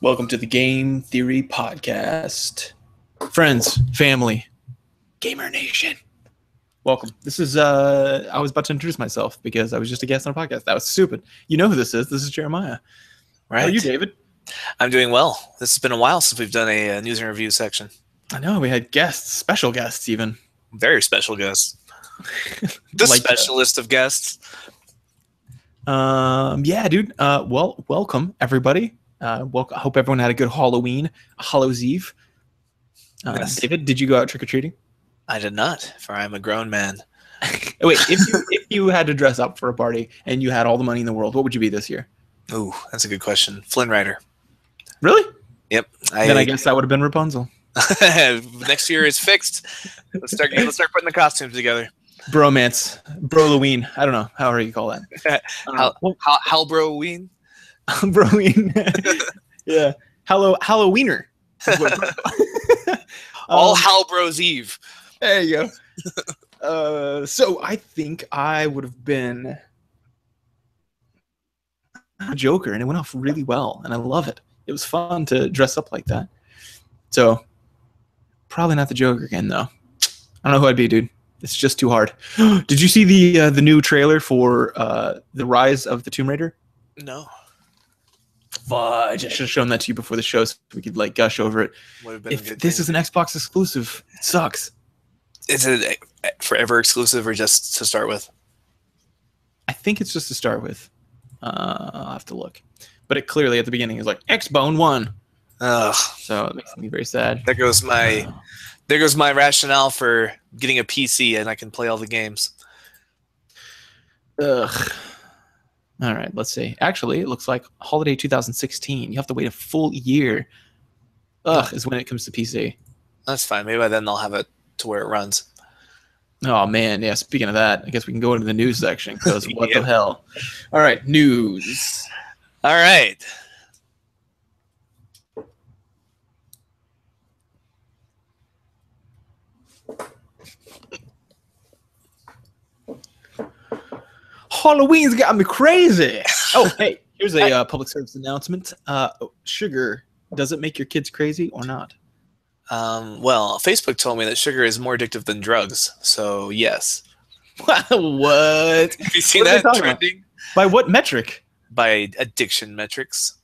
Welcome to the Game Theory Podcast. Friends, family, Gamer Nation. Welcome. This is, I was about to introduce myself because I was just a guest on a podcast. That was stupid. You know who this is. This is Jeremiah. Right. How are you, David? I'm doing well. This has been a while since we've done a news and review section. I know. We had guests, special guests even. Very special guests. The Like specialist of guests. Yeah, dude. Welcome, everybody. I hope everyone had a good Halloween, Hallows Eve. Yes. David, did you go out trick-or-treating? I did not, for I am a grown man. Wait, if you had to dress up for a party and you had all the money in the world, what would you be this year? Ooh, that's a good question. Flynn Rider. Really? Yep. Then I guess that would have been Rapunzel. Next year is fixed. Let's start putting the costumes together. Bromance. Broloween. I don't know. However you call that. Halbroween? Broween. Yeah. Halloweener. All Halbrow's Eve. There you go. So I think I would have been a Joker, and it went off really well, and I love it. It was fun to dress up like that. So probably not the Joker again, though. I don't know who I'd be, dude. It's just too hard. Did you see the new trailer for The Rise of the Tomb Raider? No. Fudge. I should have shown that to you before the show so we could like gush over it. If this is an Xbox exclusive, it sucks. Is it forever exclusive or just to start with? I think it's just to start with. I'll have to look. But it clearly at the beginning is like Xbone 1. Ugh. So it makes me very sad. There goes my rationale for getting a PC and I can play all the games. Ugh. All right, let's see. Actually, it looks like holiday 2016. You have to wait a full year. Is when it comes to PC. That's fine. Maybe by then they'll have it to where it runs. Oh, man. Yeah, speaking of that, I guess we can go into the news section because what Yep. the hell? All right, news. All right. Halloween's got me crazy. Oh, hey, here's a public service announcement. Sugar, does it make your kids crazy or not? Well, Facebook told me that sugar is more addictive than drugs, so yes. What? Have you seen What are they that talking trending? By what metric? By addiction metrics.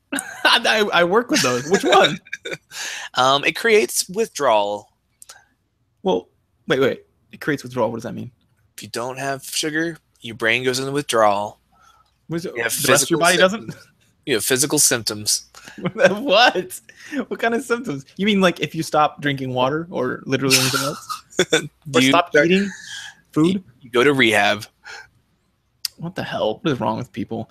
I work with those. Which one? It creates withdrawal. Well, wait. It creates withdrawal. What does that mean? If you don't have sugar, your brain goes into withdrawal. What is it? You have The rest of your body doesn't? You have physical symptoms. What? What kind of symptoms? You mean like if you stop drinking water or literally anything else? Or stop eating food? You go to rehab. What the hell? What is wrong with people?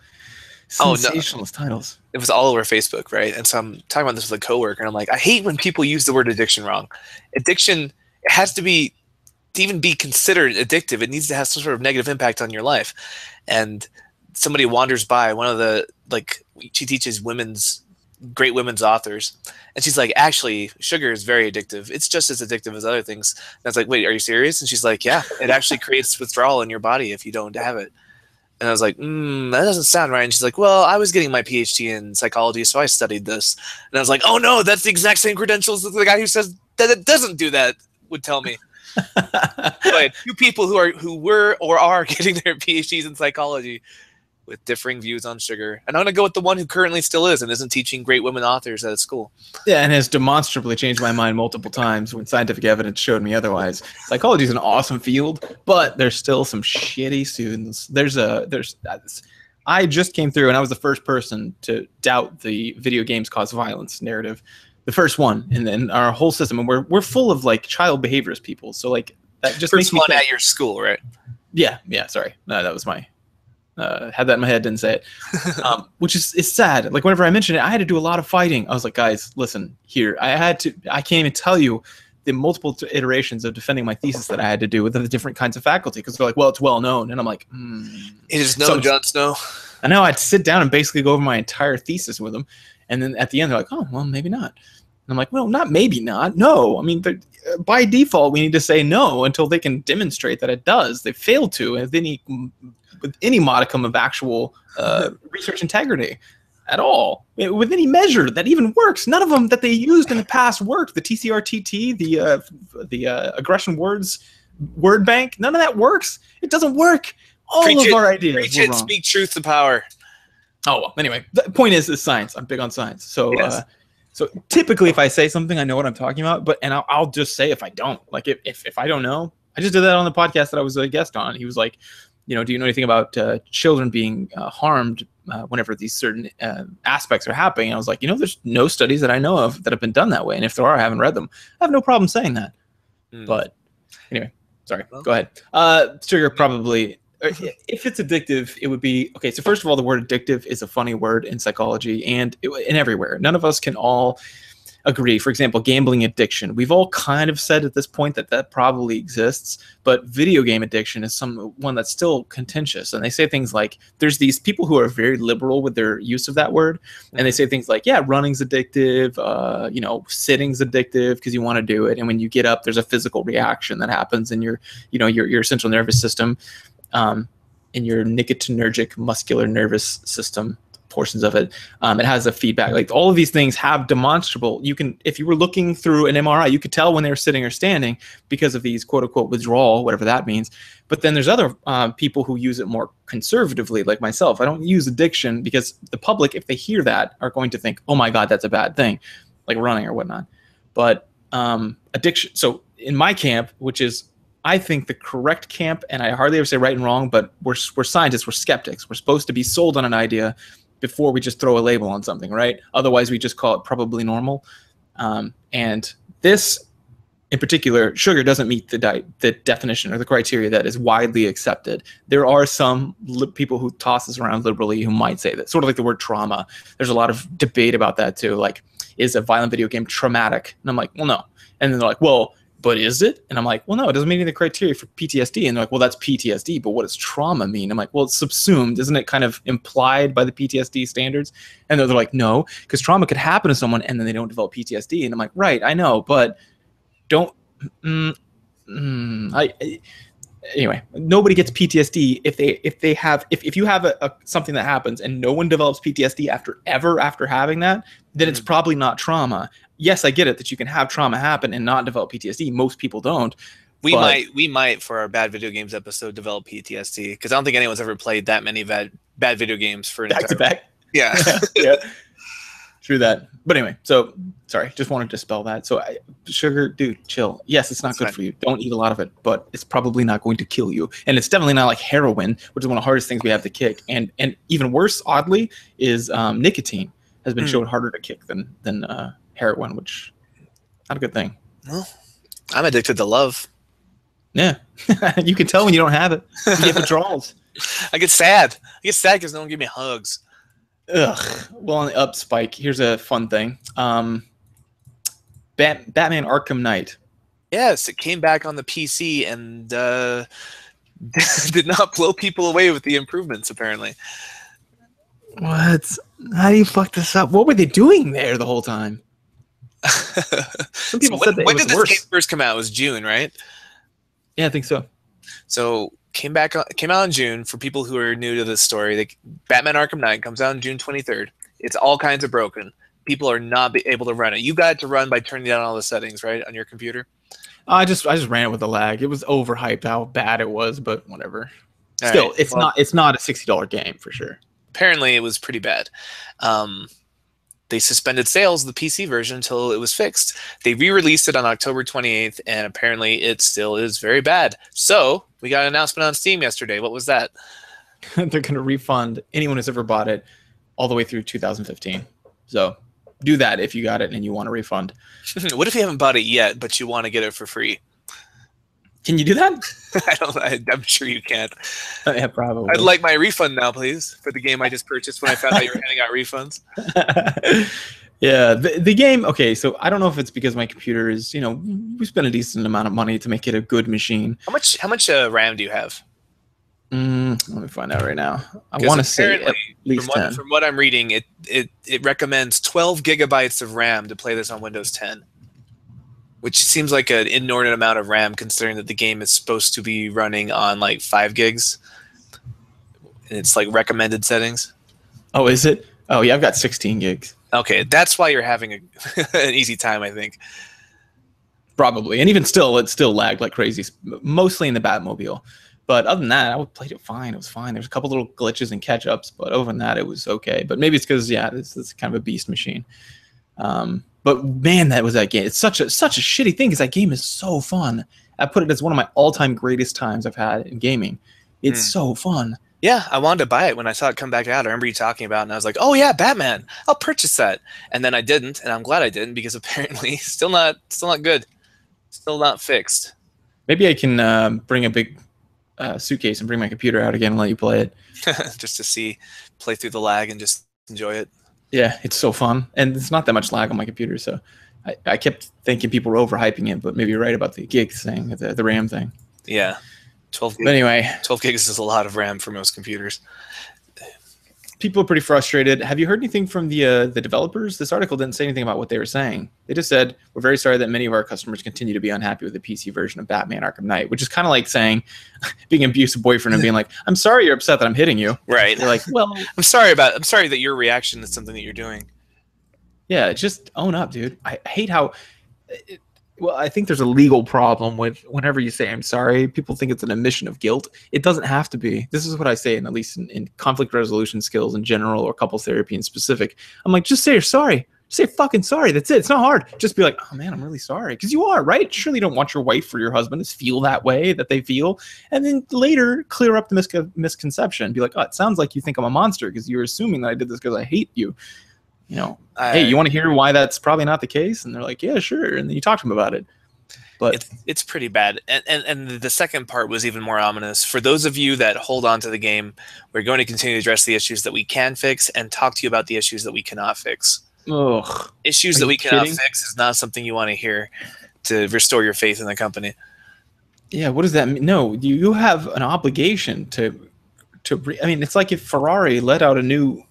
Oh, no. Sensationalist titles. It was all over Facebook, right? And so I'm talking about this with a coworker, and I'm like, I hate when people use the word addiction wrong. Addiction, it has to be, to even be considered addictive, it needs to have some sort of negative impact on your life. And somebody wanders by, one of the, like, she teaches great women's authors, and she's like, actually, sugar is very addictive. It's just as addictive as other things. And I was like, wait, are you serious? And she's like, yeah, it actually creates withdrawal in your body if you don't have it. And I was like, that doesn't sound right. And she's like, well, I was getting my PhD in psychology, so I studied this. And I was like, oh no, that's the exact same credentials that the guy who says that it doesn't do that would tell me. But two people who were or are getting their PhDs in psychology with differing views on sugar. And I'm going to go with the one who currently still is and isn't teaching great women authors at a school. Yeah, and has demonstrably changed my mind multiple times when scientific evidence showed me otherwise. Psychology is an awesome field, but there's still some shitty students. I just came through, and I was the first person to doubt the video games cause violence narrative. The first one, and then our whole system, and we're full of like child behaviorist people. So like that just First makes me one think, at your school, right? Yeah. Sorry, no, that was my. Had that in my head, didn't say it. Which is sad. Like whenever I mentioned it, I had to do a lot of fighting. I was like, guys, listen here. I can't even tell you the multiple iterations of defending my thesis that I had to do with the different kinds of faculty because they're like, well, it's well known, and I'm like, It is known, Jon Snow. And now I'd sit down and basically go over my entire thesis with them, and then at the end they're like, oh, well, maybe not. And I'm like, well, not maybe not. No, I mean, by default, we need to say no until they can demonstrate that it does. They failed to, and with any modicum of actual research integrity. at all with any measure that even works. None of them that they used in the past worked. The TCR-TT, the aggression words word bank, none of that works. It doesn't work. All of our ideas were wrong. Speak truth to power. Oh, well, anyway, the point is science. I'm big on science. So, Yes. So typically, if I say something, I know what I'm talking about. But I'll just say if I don't. Like if I don't know, I just did that on the podcast that I was a guest on. He was like, do you know anything about children being harmed whenever these certain aspects are happening? And I was like, there's no studies that I know of that have been done that way. And if there are, I haven't read them. I have no problem saying that. But anyway, sorry. Well, go ahead. Sugar probably. If it's addictive, it would be okay. So first of all, the word addictive is a funny word in psychology and everywhere. None of us can all agree. For example, gambling addiction. We've all kind of said at this point that probably exists, but video game addiction is one that's still contentious. And they say things like, there's these people who are very liberal with their use of that word, and they say things like, yeah, running's addictive, sitting's addictive because you want to do it, and when you get up, there's a physical reaction that happens in your central nervous system. In your nicotinergic muscular nervous system portions of it, it has a feedback. Like all of these things have demonstrable. You can, if you were looking through an MRI, you could tell when they were sitting or standing because of these quote unquote withdrawal, whatever that means. But then there's other people who use it more conservatively, like myself. I don't use addiction because the public, if they hear that, are going to think, oh my God, that's a bad thing, like running or whatnot. But addiction. So in my camp, which is I think the correct camp, and I hardly ever say right and wrong, but we're scientists, we're skeptics. We're supposed to be sold on an idea before we just throw a label on something, right? Otherwise, we just call it probably normal. And this, in particular, sugar doesn't meet the definition or the criteria that is widely accepted. There are some people who toss this around liberally who might say that, sort of like the word trauma. There's a lot of debate about that too. Like, is a violent video game traumatic? And I'm like, well, no. And then they're like, well, but is it? And I'm like, well, no, it doesn't meet any of the criteria for PTSD. And they're like, well, that's PTSD, but what does trauma mean? I'm like, well, it's subsumed. Isn't it kind of implied by the PTSD standards? And they're like, no, because trauma could happen to someone and then they don't develop PTSD. And I'm like, right, I know, but don't. Anyway, nobody gets PTSD if you have something that happens and no one develops PTSD after having that, then it's probably not trauma. Yes, I get it that you can have trauma happen and not develop PTSD. Most people don't. We might for our bad video games episode develop PTSD because I don't think anyone's ever played that many bad video games for an back to back. Yeah, yeah, true that. But anyway, so sorry, just wanted to dispel that. So sugar, dude, chill. Yes, it's not good for you. Don't eat a lot of it, but it's probably not going to kill you, and it's definitely not like heroin, which is one of the hardest things we have to kick. And even worse, oddly, is nicotine has been shown harder to kick than heroin, which not a good thing. Well, I'm addicted to love. Yeah, you can tell when you don't have it. You get withdrawals. I get sad. Because no one give me hugs. Ugh. Well, on the up spike, here's a fun thing. Batman Arkham Knight. Yes, it came back on the PC and did not blow people away with the improvements, apparently. What? How do you fuck this up? What were they doing there the whole time? Some people said that when it was did this worse. game first come out? It was June, right? Yeah, I think so. So came out in June. For people who are new to this story, Batman Arkham Knight comes out on June 23rd. It's all kinds of broken. People are not able to run it. You got it to run by turning down all the settings, right, on your computer? I just ran it with the lag. It was overhyped how bad it was, but whatever. Still, it's not a $60 game for sure. Apparently, it was pretty bad. They suspended sales of the PC version until it was fixed. They re-released it on October 28th, and apparently it still is very bad. So we got an announcement on Steam yesterday. What was that? They're going to refund anyone who's ever bought it all the way through 2015. So do that if you got it and you want a refund. What if you haven't bought it yet, but you want to get it for free? Can you do that? I'm sure you can't. Yeah, probably. I'd like my refund now, please, for the game I just purchased when I found out you were handing out refunds. Yeah, the game, okay, so I don't know if it's because my computer is, we spent a decent amount of money to make it a good machine. How much RAM do you have? Let me find out right now. I want to say at least 10. From what I'm reading, it recommends 12 gigabytes of RAM to play this on Windows 10. Which seems like an inordinate amount of RAM, considering that the game is supposed to be running on like 5 gigs. And it's like recommended settings. Oh, is it? Oh yeah, I've got 16 gigs. Okay, that's why you're having an easy time, I think. Probably. And even still, it still lagged like crazy, mostly in the Batmobile. But other than that, I played it fine. It was fine. There's a couple little glitches and catch-ups, but over than that, it was okay. But maybe it's because, yeah, this is kind of a beast machine. But man, that was that game. It's such a shitty thing because that game is so fun. I put it as one of my all-time greatest times I've had in gaming. It's so fun. Yeah, I wanted to buy it when I saw it come back out. I remember you talking about it, and I was like, oh yeah, Batman. I'll purchase that. And then I didn't, and I'm glad I didn't because apparently still not good. Still not fixed. Maybe I can bring a big suitcase and bring my computer out again and let you play it. Just to play through the lag and just enjoy it. Yeah, it's so fun. And it's not that much lag on my computer, so I kept thinking people were overhyping it, but maybe you're right about the gigs thing, the RAM thing. Yeah. 12 gigs. But anyway, 12 gigs is a lot of RAM for most computers. People are pretty frustrated. Have you heard anything from the developers? This article didn't say anything about what they were saying. They just said, we're very sorry that many of our customers continue to be unhappy with the PC version of Batman Arkham Knight, which is kind of like saying, being an abusive boyfriend and being like, I'm sorry you're upset that I'm hitting you. Right. They're like, well, I'm sorry that your reaction is something that you're doing. Yeah, just own up, dude. I hate how... Well, I think there's a legal problem with whenever you say I'm sorry, people think it's an admission of guilt. It doesn't have to be. This is what I say, at least in conflict resolution skills in general or couples therapy in specific. I'm like, just say you're sorry. Just say fucking sorry. That's it. It's not hard. Just be like, oh man, I'm really sorry. Because you are, right? Surely you don't want your wife or your husband to feel that way that they feel. And then later clear up the misconception. Be like, oh, it sounds like you think I'm a monster because you're assuming that I did this because I hate you. You know, hey, you want to hear why that's probably not the case? And they're like, yeah, sure. And then you talk to them about it. But it's pretty bad. And the second part was even more ominous. For those of you that hold on to the game, we're going to continue to address the issues that we can fix and talk to you about the issues that we cannot fix. Ugh. Issues that we cannot fix is not something you want to hear to restore your faith in the company. Yeah, what does that mean? No, you have an obligation to I mean, it's like if Ferrari let out a new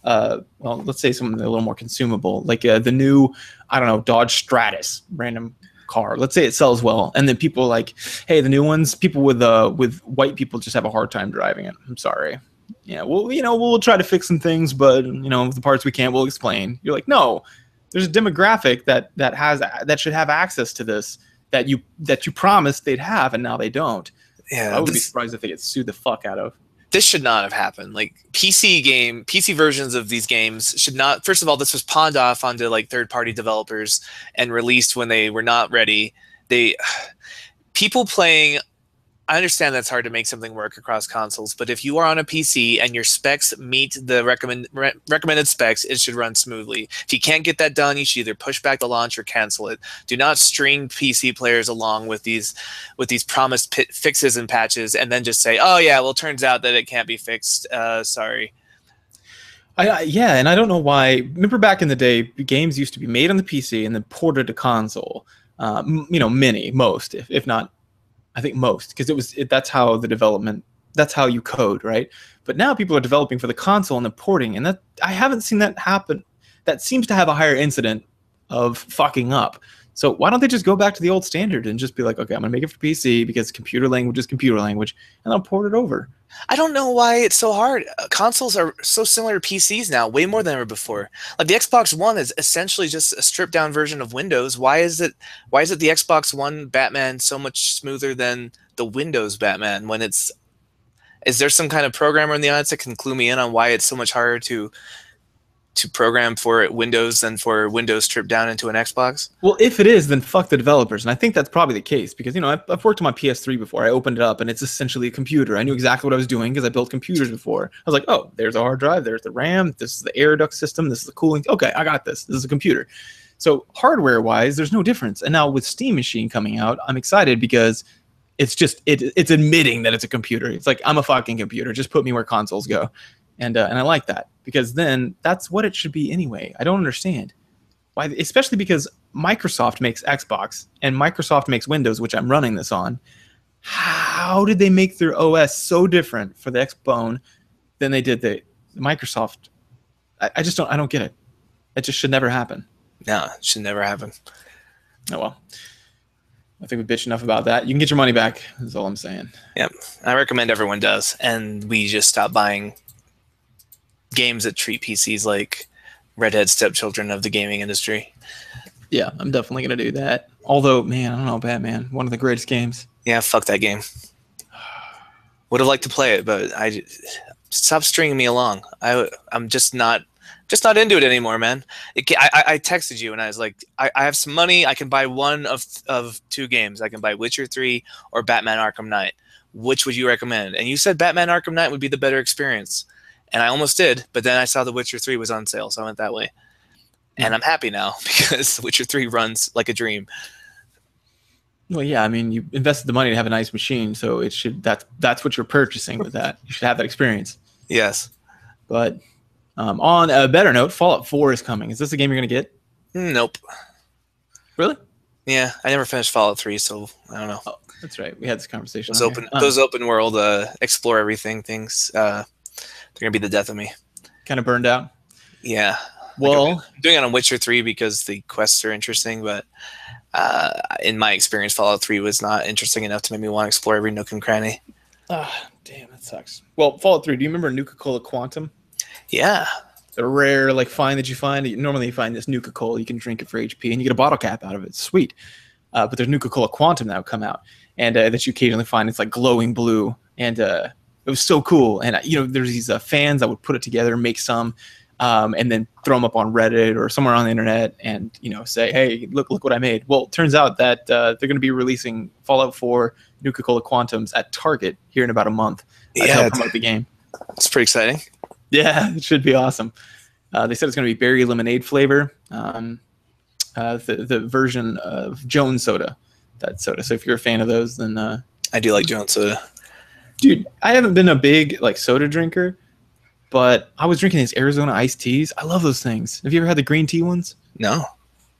well, let's say something a little more consumable, like the new, I don't know, Dodge Stratus, random car. Let's say it sells well, and then people are like, hey, the new ones, people with white people just have a hard time driving it. I'm sorry. Yeah, well, we'll try to fix some things, but the parts we can't, we'll explain. You're like, no, there's a demographic that should have access to this that you promised they'd have, and now they don't. Yeah, I would be surprised if they get sued the fuck out of. This should not have happened. Like PC versions of these games should not. First of all, this was pawned off onto like third-party developers and released when they were not ready. People playing. I understand that's hard to make something work across consoles, but if you are on a PC and your specs meet the recommended specs, it should run smoothly. If you can't get that done, you should either push back the launch or cancel it. Do not string PC players along with these promised fixes and patches, and then just say, "Oh yeah, well, it turns out that it can't be fixed. Sorry." Yeah, and I don't know why. Remember back in the day, games used to be made on the PC and then ported to console. Most, if not. I think most, because that's how the development, that's how you code, right? But now people are developing for the console and the porting, and that I haven't seen that happen. That seems to have a higher incident of fucking up. So why don't they just go back to the old standard and just be like, okay, I'm gonna make it for PC because computer language is computer language, and I'll port it over. I don't know why it's so hard. Consoles are so similar to PCs now, way more than ever before. Like the Xbox One is essentially just a stripped down version of Windows. Why is it the Xbox One Batman so much smoother than the Windows Batman when is there some kind of programmer in the audience that can clue me in on why it's so much harder to program for Windows than for Windows stripped down into an Xbox? Well, if it is, then fuck the developers. And I think that's probably the case because, I've worked on my PS3 before. I opened it up and it's essentially a computer. I knew exactly what I was doing because I built computers before. I was like, oh, there's a hard drive, there's the RAM, this is the air duct system, this is the cooling. Okay, I got this. This is a computer. So hardware-wise, there's no difference. And now with Steam Machine coming out, I'm excited because it's just it's admitting that it's a computer. It's like, I'm a fucking computer. Just put me where consoles go. And I like that because then that's what it should be anyway. I don't understand why, especially because Microsoft makes Xbox and Microsoft makes Windows, which I'm running this on. How did they make their OS so different for the Xbone than they did the Microsoft? I don't get it. It just should never happen. No, it should never happen. Oh well. I think we bitched enough about that. You can get your money back. That's all I'm saying. Yep. I recommend everyone does, and we just stop buying games that treat PCs like redhead stepchildren of the gaming industry. Yeah, I'm definitely gonna do that. Although, man, I don't know, Batman, one of the greatest games. Yeah, fuck that game. Would have liked to play it, but stop stringing me along. I'm just not into it anymore, man. I texted you and I was like, I have some money. I can buy one of 2 games. I can buy Witcher 3 or Batman Arkham Knight. Which would you recommend? And you said Batman Arkham Knight would be the better experience. And I almost did, but then I saw The Witcher 3 was on sale, so I went that way. And I'm happy now because The Witcher 3 runs like a dream. Well, yeah, I mean, you invested the money to have a nice machine, so it should. That's what you're purchasing with that. You should have that experience. Yes. But on a better note, Fallout 4 is coming. Is this a game you're gonna get? Nope. Really? Yeah, I never finished Fallout 3, so I don't know. Oh, that's right. We had this conversation. Those open world explore everything things. They're gonna be the death of me. Kind of burned out. Yeah. Well, like I'm doing it on Witcher 3 because the quests are interesting, but in my experience, Fallout 3 was not interesting enough to make me want to explore every nook and cranny. Damn, that sucks. Well, Fallout 3. Do you remember Nuka-Cola Quantum? Yeah. The rare find that you find. Normally, you find this Nuka-Cola. You can drink it for HP, and you get a bottle cap out of it. Sweet. But there's Nuka-Cola Quantum that will come out, and that you occasionally find. It's like glowing blue, and it was so cool. And there's these fans that would put it together, make some. And then throw them up on Reddit or somewhere on the internet and, say, hey, look what I made. Well, it turns out that they're going to be releasing Fallout 4 Nuka-Cola Quantums at Target here in about a month to help promote the game. It's pretty exciting. Yeah, it should be awesome. They said it's going to be berry lemonade flavor, the version of Jones soda, that soda. So if you're a fan of those, then... I do like Jones soda. Dude, I haven't been a big soda drinker, but I was drinking these Arizona iced teas. I love those things. Have you ever had the green tea ones? No.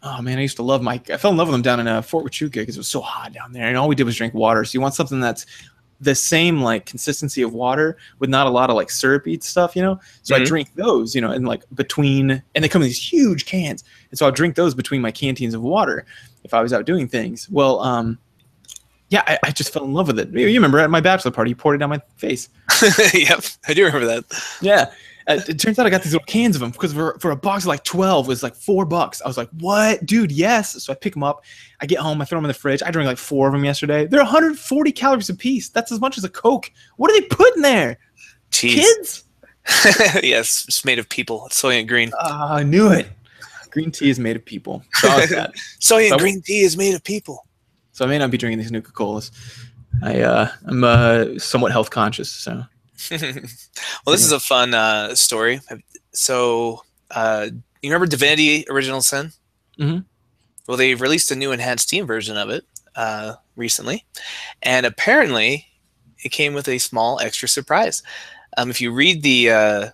Oh, man, I used to love I fell in love with them down in Fort Huachuca because it was so hot down there. And all we did was drink water. So you want something that's the same, consistency of water with not a lot of, syrupy stuff, So Mm-hmm. I drink those, and, between... And they come in these huge cans. And so I'll drink those between my canteens of water if I was out doing things. Well, yeah, I just fell in love with it. You remember at my bachelor party, you poured it down my face. Yep, I do remember that. Yeah. It turns out I got these little cans of them because for a box of 12 it was $4. I was like, what? Dude, yes. So I pick them up. I get home. I throw them in the fridge. I drank 4 of them yesterday. They're 140 calories a piece. That's as much as a Coke. What are they putting there? Jeez. Kids? Yes, it's made of people. It's Soylent Green. I knew it. Green tea is made of people. Soylent Green tea is made of people. So I may not be drinking these Nuka-Colas. I'm somewhat health conscious, so... Well, this is a fun story. So, you remember Divinity: Original Sin? Mm-hmm. Well, they released a new enhanced Steam version of it recently, and apparently, it came with a small extra surprise. If you read the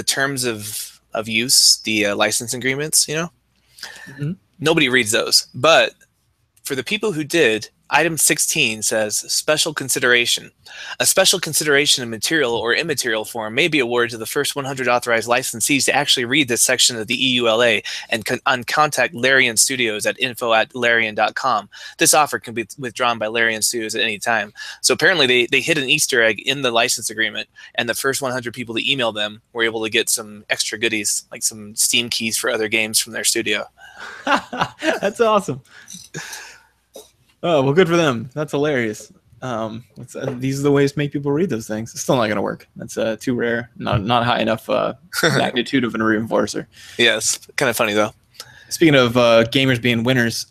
terms of use, the license agreements, Mm-hmm. Nobody reads those, but for the people who did, item 16 says special consideration. A special consideration in material or immaterial form may be awarded to the first 100 authorized licensees to actually read this section of the EULA and contact Larian Studios at info@larian.com. This offer can be withdrawn by Larian Studios at any time. So apparently they hid an Easter egg in the license agreement, and the first 100 people to email them were able to get some extra goodies, like some Steam keys for other games from their studio. That's awesome. Oh, well, good for them. That's hilarious. These are the ways to make people read those things. It's still not going to work. That's too rare. Not high enough magnitude of a reinforcer. Yes, kind of funny, though. Speaking of gamers being winners,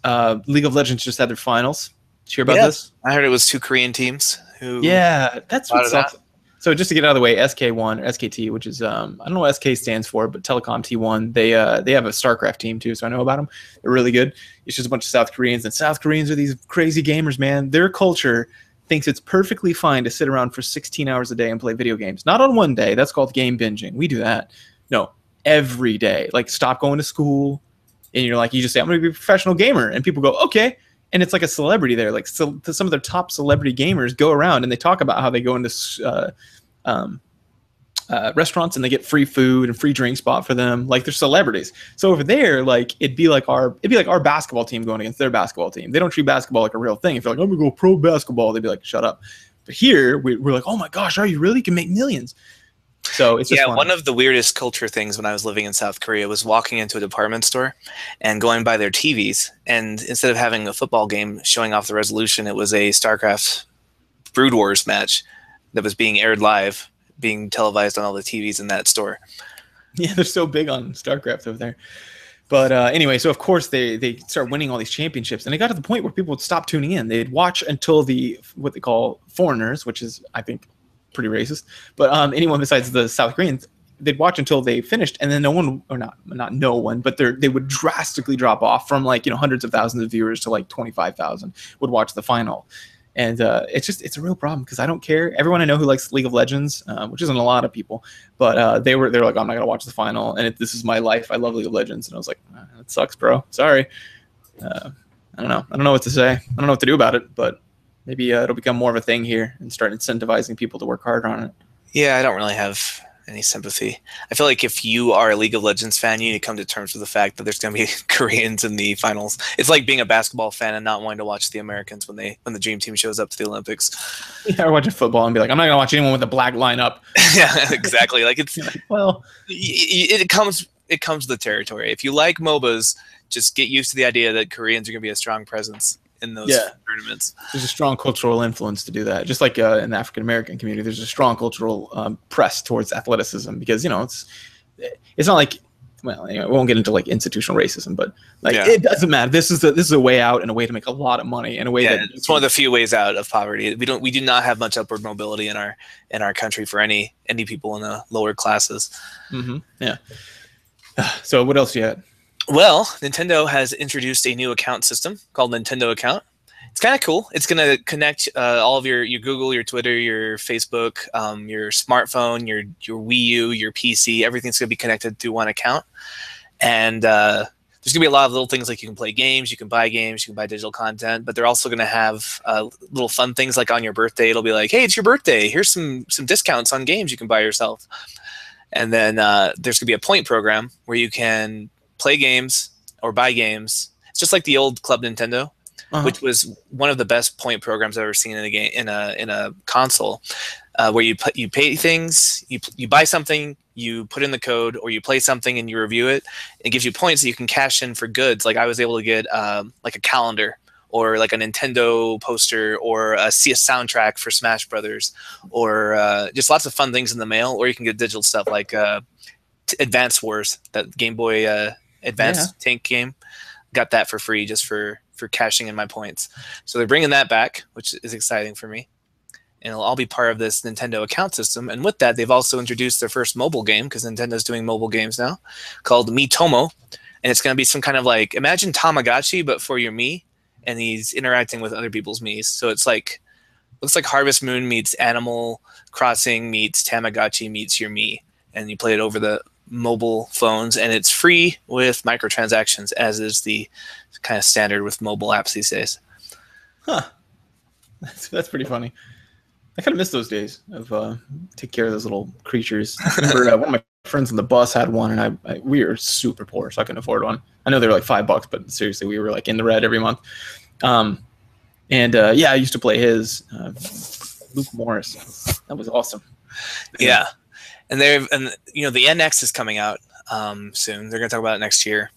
League of Legends just had their finals. Did you hear about this? I heard it was 2 Korean teams who... Yeah, that's what sucks. So just to get out of the way, SK1 or SKT, which is I don't know what SK stands for, but Telecom T1, they have a StarCraft team too, so I know about them. They're really good. It's just a bunch of South Koreans, and South Koreans are these crazy gamers, man. Their culture thinks it's perfectly fine to sit around for 16 hours a day and play video games. Not on one day. That's called game binging. We do that. No, every day. Stop going to school, and you're you just say, I'm going to be a professional gamer, and people go, okay. And it's like a celebrity there. So some of their top celebrity gamers go around and they talk about how they go into restaurants and they get free food and free drinks bought for them. They're celebrities. So over there, it'd be like our basketball team going against their basketball team. They don't treat basketball like a real thing. If you're I'm gonna go pro basketball, they'd be like, shut up. But here we're like, oh my gosh, are you really? You can make millions. So it's just Yeah, fun. one of the weirdest culture things when I was living in South Korea was walking into a department store and going by their TVs, and instead of having a football game showing off the resolution, it was a StarCraft Brood Wars match that was being aired live, being televised on all the TVs in that store. Yeah, they're so big on StarCraft over there. But anyway, so of course they start winning all these championships, and it got to the point where people would stop tuning in. They'd watch until what they call foreigners, which is, I think, pretty racist. But anyone besides the South Koreans, they'd watch until they finished, and then no one, or not no one, but they would drastically drop off from like hundreds of thousands of viewers to like 25,000 would watch the final. And it's a real problem because I don't care. Everyone I know who likes League of Legends, which isn't a lot of people, but they're like, I'm not gonna watch the final, and this is my life. I love League of Legends, and I was like, that sucks, bro. Sorry. I don't know. I don't know what to say. I don't know what to do about it, but maybe it'll become more of a thing here and start incentivizing people to work harder on it. Yeah, I don't really have any sympathy. I feel like if you are a League of Legends fan, you need to come to terms with the fact that there's going to be Koreans in the finals. It's like being a basketball fan and not wanting to watch the Americans when the dream team shows up to the Olympics. Yeah, or watching football and be like, I'm not going to watch anyone with a black lineup. Yeah, exactly. Like it's like, well, it comes with the territory. If you like MOBAs, just get used to the idea that Koreans are going to be a strong presence in those tournaments. There's a strong cultural influence to do that. Just like in the African American community, there's a strong cultural press towards athleticism because it's not like, well, anyway, we won't get into like institutional racism, but like it doesn't matter. This is a way out and a way to make a lot of money in a way that it's one of the few ways out of poverty. We do not have much upward mobility in our country for any people in the lower classes. Mm-hmm. Yeah. So what else you had? Well, Nintendo has introduced a new account system called Nintendo Account. It's kind of cool. It's going to connect all of your Google, your Twitter, your Facebook, your smartphone, your Wii U, your PC. Everything's going to be connected through one account. And there's going to be a lot of little things like you can play games, you can buy digital content, but they're also going to have little fun things like on your birthday. It'll be like, hey, it's your birthday. Here's some discounts on games you can buy yourself. And then there's going to be a point program where you can play games or buy games. It's just like the old Club Nintendo, which was one of the best point programs I've ever seen in a game in a console, where you pay things, you buy something, you put in the code, or you play something and you review it. It gives you points that you can cash in for goods. Like I was able to get like a calendar or like a Nintendo poster or a soundtrack for Smash Brothers, or just lots of fun things in the mail. Or you can get digital stuff like Advance Wars, that Game Boy Advance tank game. Got that for free just for cashing in my points. So they're bringing that back, which is exciting for me. And it'll all be part of this Nintendo account system. And with that, they've also introduced their first mobile game, because Nintendo's doing mobile games now, called Miitomo. And it's going to be some kind of like, imagine Tamagotchi, but for your Mii. And he's interacting with other people's Miis. So it's like, looks like Harvest Moon meets Animal Crossing meets Tamagotchi meets your Mii. And you play it over the mobile phones, and it's free with microtransactions, as is the kind of standard with mobile apps these days. Huh. That's pretty funny. I kind of miss those days of take care of those little creatures. I remember one of my friends on the bus had one, and we were super poor, so I couldn't afford one. I know they were like $5, but seriously, we were like in the red every month. I used to play his Luke Morris. That was awesome. Yeah. And the NX is coming out soon. They're going to talk about it next year.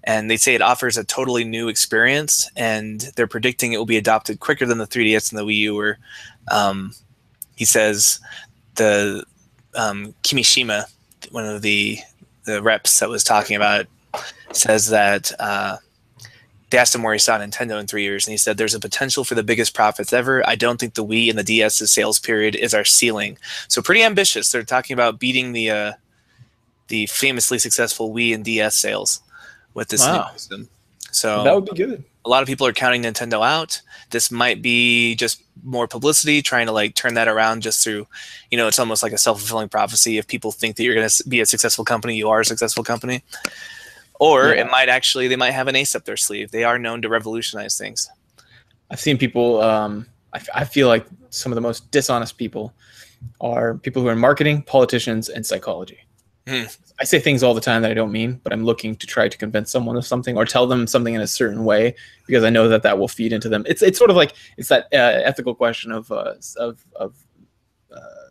And they say it offers a totally new experience, and they're predicting it will be adopted quicker than the 3DS and the Wii U were. He says the Kimishima, one of the reps that was talking about it, says that they asked him where he saw Nintendo in 3 years, and he said there's a potential for the biggest profits ever. I don't think the Wii and the DS's sales period is our ceiling. So pretty ambitious. They're talking about beating the famously successful Wii and DS sales with this new system. So that would be good. A lot of people are counting Nintendo out. This might be just more publicity, trying to like turn that around just through, it's almost like a self-fulfilling prophecy. If people think that you're going to be a successful company, you are a successful company. Or they might have an ace up their sleeve. They are known to revolutionize things. I've seen people, I feel like some of the most dishonest people are people who are in marketing, politicians, and psychology. I say things all the time that I don't mean, but I'm looking to try to convince someone of something or tell them something in a certain way because I know that will feed into them. It's sort of like it's that ethical question of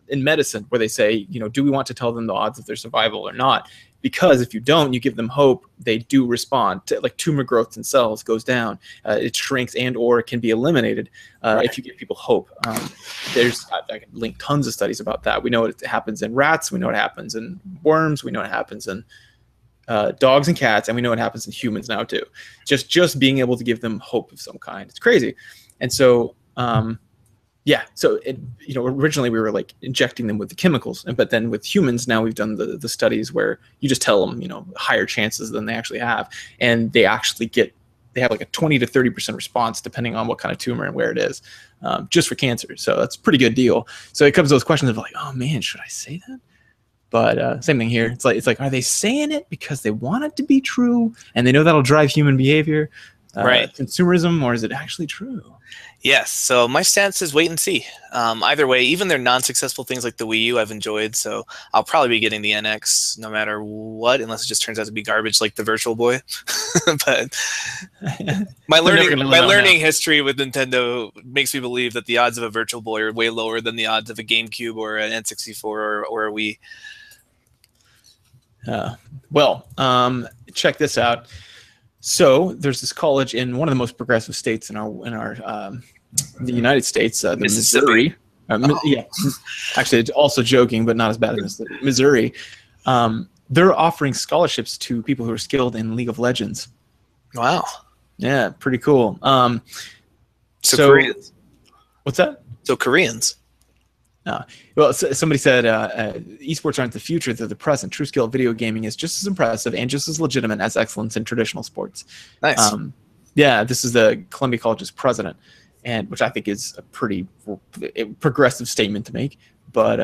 in medicine where they say, do we want to tell them the odds of their survival or not? Because if you don't, you give them hope, they do respond. Like tumor growth in cells goes down, it shrinks and or it can be eliminated if you give people hope. I can link tons of studies about that. We know it happens in rats, we know it happens in worms, we know it happens in dogs and cats, and we know it happens in humans now too. Just being able to give them hope of some kind, it's crazy. And so so originally we were like injecting them with the chemicals, but then with humans now we've done the studies where you just tell them higher chances than they actually have, and they actually have like a 20 to 30% response depending on what kind of tumor and where it is, just for cancer. So that's a pretty good deal. So it comes to those questions of like, oh man, should I say that? But same thing here. It's like, are they saying it because they want it to be true and they know that'll drive human behavior, consumerism, or is it actually true? Yes. So my stance is wait and see. Either way, even their non-successful things like the Wii U I've enjoyed. So I'll probably be getting the NX no matter what, unless it just turns out to be garbage like the Virtual Boy. But my learning history with Nintendo makes me believe that the odds of a Virtual Boy are way lower than the odds of a GameCube or an N64 or a Wii. Check this out. So there's this college in one of the most progressive states in our the United States, the Missouri. Yeah, actually, it's also joking, but not as bad as Missouri. They're offering scholarships to people who are skilled in League of Legends. Wow. Yeah, pretty cool. So Koreans. What's that? So Koreans. Well, somebody said esports aren't the future, they're the present. True skill of video gaming is just as impressive and just as legitimate as excellence in traditional sports. Nice. This is the Columbia College's president, and which I think is a pretty progressive statement to make. But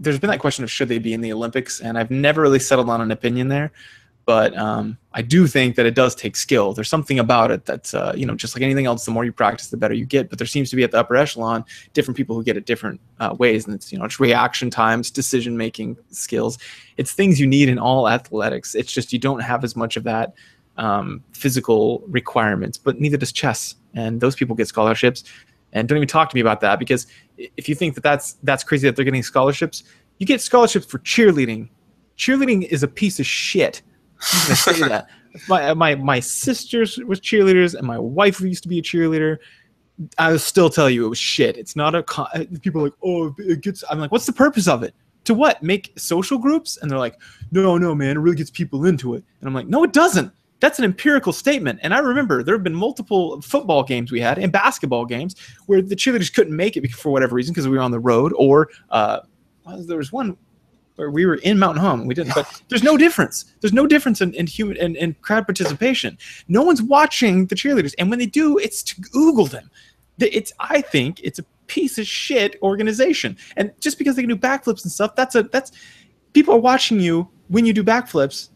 there's been that question of should they be in the Olympics, and I've never really settled on an opinion there. But I do think that it does take skill. There's something about it that's, just like anything else, the more you practice, the better you get. But there seems to be at the upper echelon, different people who get it different ways. And it's, it's reaction times, decision-making skills. It's things you need in all athletics. It's just you don't have as much of that physical requirements, but neither does chess. And those people get scholarships. And don't even talk to me about that, because if you think that that's crazy that they're getting scholarships, you get scholarships for cheerleading. Cheerleading is a piece of shit. I'm gonna say that. My sisters was cheerleaders, and my wife used to be a cheerleader. I will still tell you it was shit. It's not people are like, oh, it gets. I'm like, what's the purpose of it? To what? Make social groups? And they're like, no, man, it really gets people into it. And I'm like, no, it doesn't. That's an empirical statement. And I remember there have been multiple football games we had and basketball games where the cheerleaders couldn't make it for whatever reason because we were on the road, or there was one where we were in Mountain Home. We didn't, but there's no difference. There's no difference in human and crowd participation. No one's watching the cheerleaders, and when they do, it's to Google them. I think it's a piece of shit organization. And just because they can do backflips and stuff, that's people are watching you when you do backflips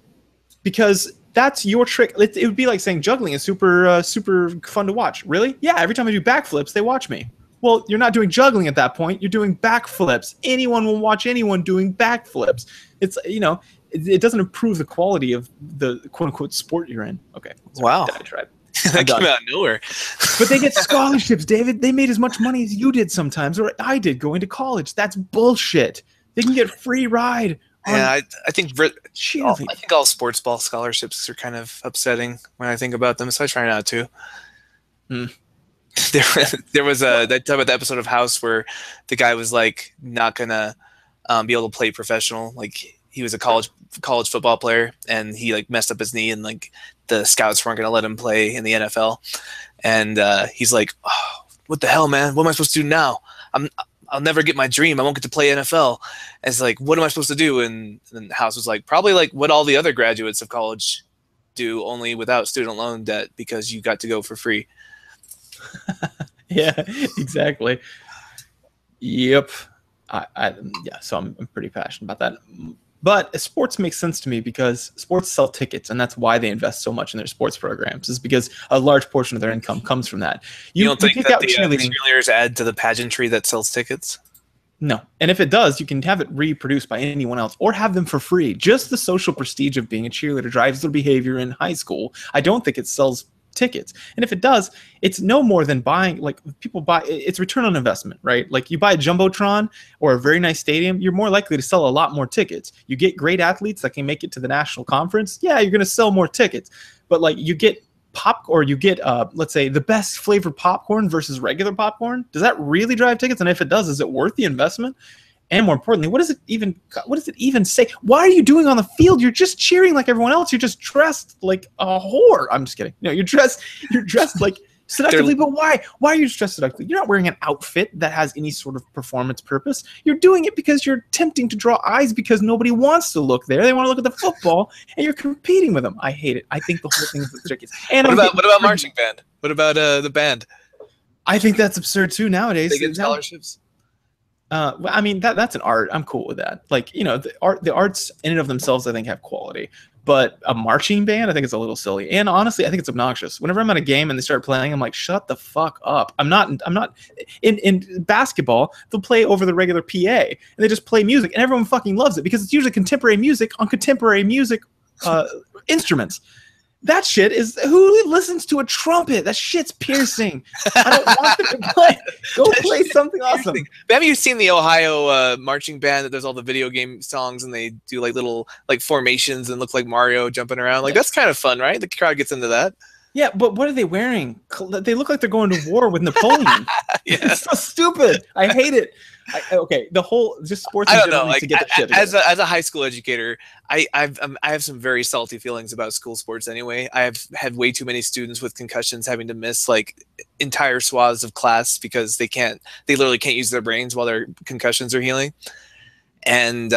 because that's your trick. It would be like saying juggling is super fun to watch. Really? Yeah. Every time I do backflips, they watch me. Well, you're not doing juggling at that point. You're doing backflips. Anyone will watch anyone doing backflips. It's, it doesn't improve the quality of the quote-unquote sport you're in. Okay. Wow. Diatribe. That came out of nowhere. But they get scholarships, David. They made as much money as you did sometimes, or I did going to college. That's bullshit. They can get free ride. Yeah, I think all sports ball scholarships are kind of upsetting when I think about them, so I try not to. There was that time about the episode of House where the guy was like not gonna be able to play professional. Like he was a college football player and he like messed up his knee and like the scouts weren't gonna let him play in the NFL. And he's like, oh, what the hell, man? What am I supposed to do now? I'll never get my dream. I won't get to play NFL. And it's like, what am I supposed to do? And House was like, probably like what all the other graduates of college do, only without student loan debt because you got to go for free. Yeah, exactly. Yep. So I'm pretty passionate about that. But sports makes sense to me because sports sell tickets, and that's why they invest so much in their sports programs, is because a large portion of their income comes from that. You don't think that the cheerleaders add to the pageantry that sells tickets? No. And if it does, you can have it reproduced by anyone else or have them for free. Just the social prestige of being a cheerleader drives their behavior in high school. I don't think it sells tickets. And if it does, it's no more than buying, like people buy, it's return on investment, right? Like you buy a Jumbotron or a very nice stadium, you're more likely to sell a lot more tickets. You get great athletes that can make it to the national conference. Yeah, you're going to sell more tickets. But like you get or you get let's say the best flavored popcorn versus regular popcorn. Does that really drive tickets? And if it does, is it worth the investment? And more importantly, what does it even say? Why are you doing on the field? You're just cheering like everyone else. You're just dressed like a whore. I'm just kidding. No, you're dressed like seductively, but why? Why are you dressed seductively? You're not wearing an outfit that has any sort of performance purpose. You're doing it because you're attempting to draw eyes because nobody wants to look there. They want to look at the football, and you're competing with them. I hate it. I think the whole thing is ridiculous. And what about marching band? What about the band? I think that's absurd too nowadays. They get scholarships. I mean that's an art. I'm cool with that. Like, you know, the arts in and of themselves, I think, have quality. But a marching band, I think it's a little silly. And honestly, I think it's obnoxious. Whenever I'm at a game and they start playing, I'm like, shut the fuck up. I'm not in basketball, they'll play over the regular PA and they just play music and everyone fucking loves it because it's usually contemporary music on contemporary music instruments. That shit is, who listens to a trumpet? That shit's piercing. I don't want them to play. Go play something awesome. Have you seen the Ohio marching band that does all the video game songs and they do like little like formations and look like Mario jumping around? Like that's kind of fun, right? The crowd gets into that. Yeah, but what are they wearing? They look like they're going to war with Napoleon. Yeah. It's so stupid. I hate it. Okay, the whole just sports. I don't know. Like, to get the shit as a high school educator, I have some very salty feelings about school sports. Anyway, I have had way too many students with concussions having to miss like entire swaths of class because they literally can't use their brains while their concussions are healing. And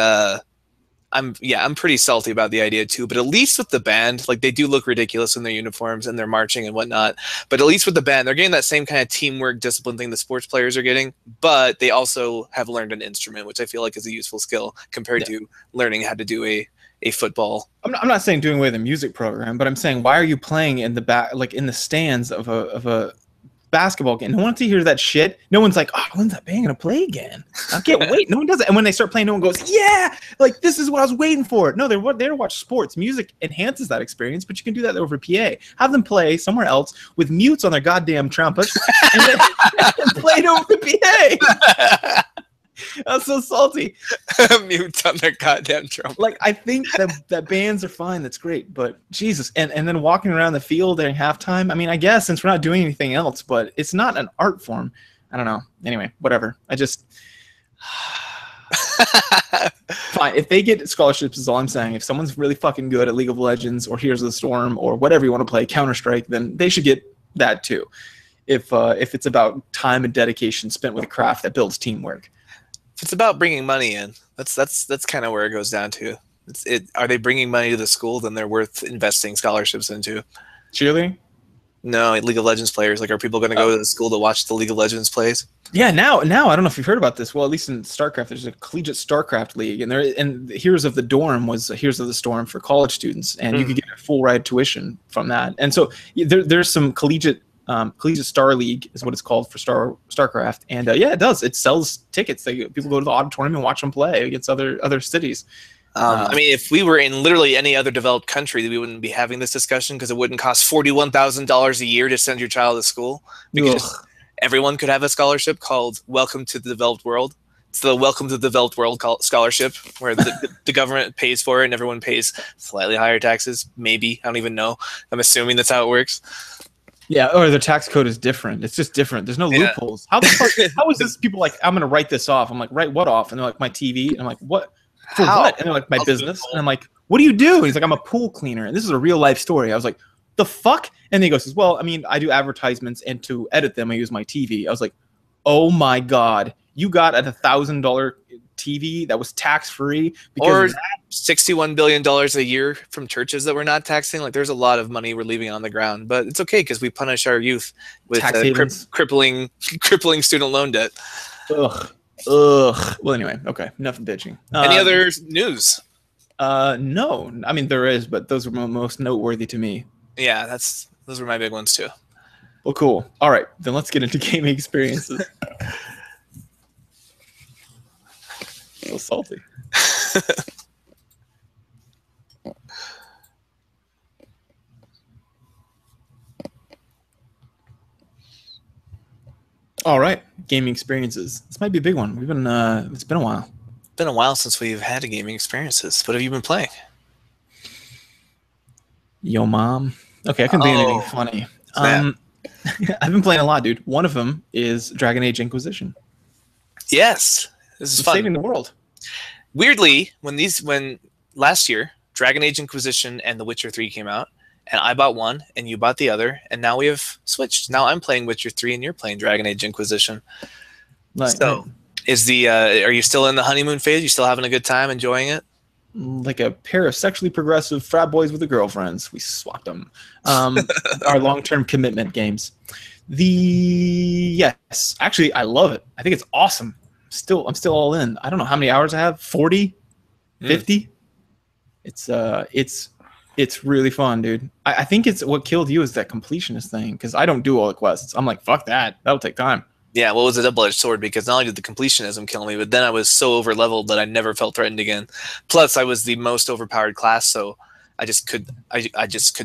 I'm pretty salty about the idea too, but at least with the band, like they do look ridiculous in their uniforms and they're marching and whatnot. But at least with the band, they're getting that same kind of teamwork, discipline thing the sports players are getting, but they also have learned an instrument, which I feel like is a useful skill compared to learning how to do a football. I'm not saying doing away with the music program, but I'm saying, why are you playing in the back, like in the stands of a basketball game? No one wants to hear that shit. No one's like, oh, when's that band gonna play again? I can't wait. No one does it. And when they start playing, no one goes, yeah, like this is what I was waiting for. No, they're there to watch sports. Music enhances that experience, but you can do that over PA. Have them play somewhere else with mutes on their goddamn trumpets and then play it over the PA. I'm so salty. Mutes on their goddamn trumpet. Like, I think that bands are fine. That's great. But Jesus, and then walking around the field during halftime. I mean, I guess since we're not doing anything else, but it's not an art form. I don't know. Anyway, whatever. I just fine. If they get scholarships, is all I'm saying. If someone's really fucking good at League of Legends or Heroes of the Storm or whatever you want to play, Counter-Strike, then they should get that too. If it's about time and dedication spent with a craft that builds teamwork. If it's about bringing money in, that's kind of where it goes down to. Are they bringing money to the school? Then they're worth investing scholarships into. Cheerleading? No, League of Legends players. Like, are people going to go to the school to watch the League of Legends plays? Yeah, now I don't know if you've heard about this. Well, at least in StarCraft, there's a collegiate StarCraft league, and Heroes of the Dorm was Heroes of the Storm for college students, and you could get a full ride tuition from that. And so there's some collegiate Star League is what it's called for StarCraft, and yeah, it does. It sells tickets. People go to the auditorium and watch them play against other cities. I mean, if we were in literally any other developed country, we wouldn't be having this discussion because it wouldn't cost $41,000 a year to send your child to school. Everyone could have a scholarship called Welcome to the Developed World. It's the Welcome to the Developed World scholarship, where the government pays for it and everyone pays slightly higher taxes. Maybe. I don't even know. I'm assuming that's how it works. Yeah, or the tax code is different. It's just different. There's no loopholes. How the fuck? How is this? People like, I'm gonna write this off. I'm like, write what off? And they're like, my TV. And I'm like, what? For what? And they're like, my business. And I'm like, what do you do? And he's like, I'm a pool cleaner. And this is a real life story. I was like, the fuck? And he goes, well, I mean, I do advertisements, and to edit them, I use my TV. I was like, oh my god, you got a $1,000 TV that was tax free, or $61 billion a year from churches that we're not taxing. Like, there's a lot of money we're leaving on the ground, but it's okay because we punish our youth with crippling student loan debt. Ugh. Well, anyway, okay, enough bitching. Any other news? No. I mean, there is, but those were most noteworthy to me. Yeah, those were my big ones too. Well, cool. All right, then let's get into gaming experiences. A little salty. All right, gaming experiences. This might be a big one. We've been it's been a while. Been a while since we've had a gaming experiences. What have you been playing? Yo, mom. Okay, I couldn't think of anything funny. I've been playing a lot, dude. One of them is Dragon Age Inquisition. Yes, this is I'm fun. saving the world. Weirdly, when last year Dragon Age Inquisition and The Witcher 3 came out, and I bought one and you bought the other, and now we have switched. Now I'm playing Witcher 3 and you're playing Dragon Age Inquisition. So, are you still in the honeymoon phase? You still having a good time, enjoying it? Like a pair of sexually progressive frat boys with their girlfriends. We swapped them. Our long-term commitment games. Yes, actually, I love it. I think it's awesome. I'm still all in. I don't know how many hours I have. 40, 50. It's really fun, dude. I think it's what killed you is that completionist thing, because I don't do all the quests. I'm like, fuck that. That'll take time. Yeah, well, it was a double-edged sword, because not only did the completionism kill me, but then I was so over-leveled that I never felt threatened again. Plus, I was the most overpowered class, so I just could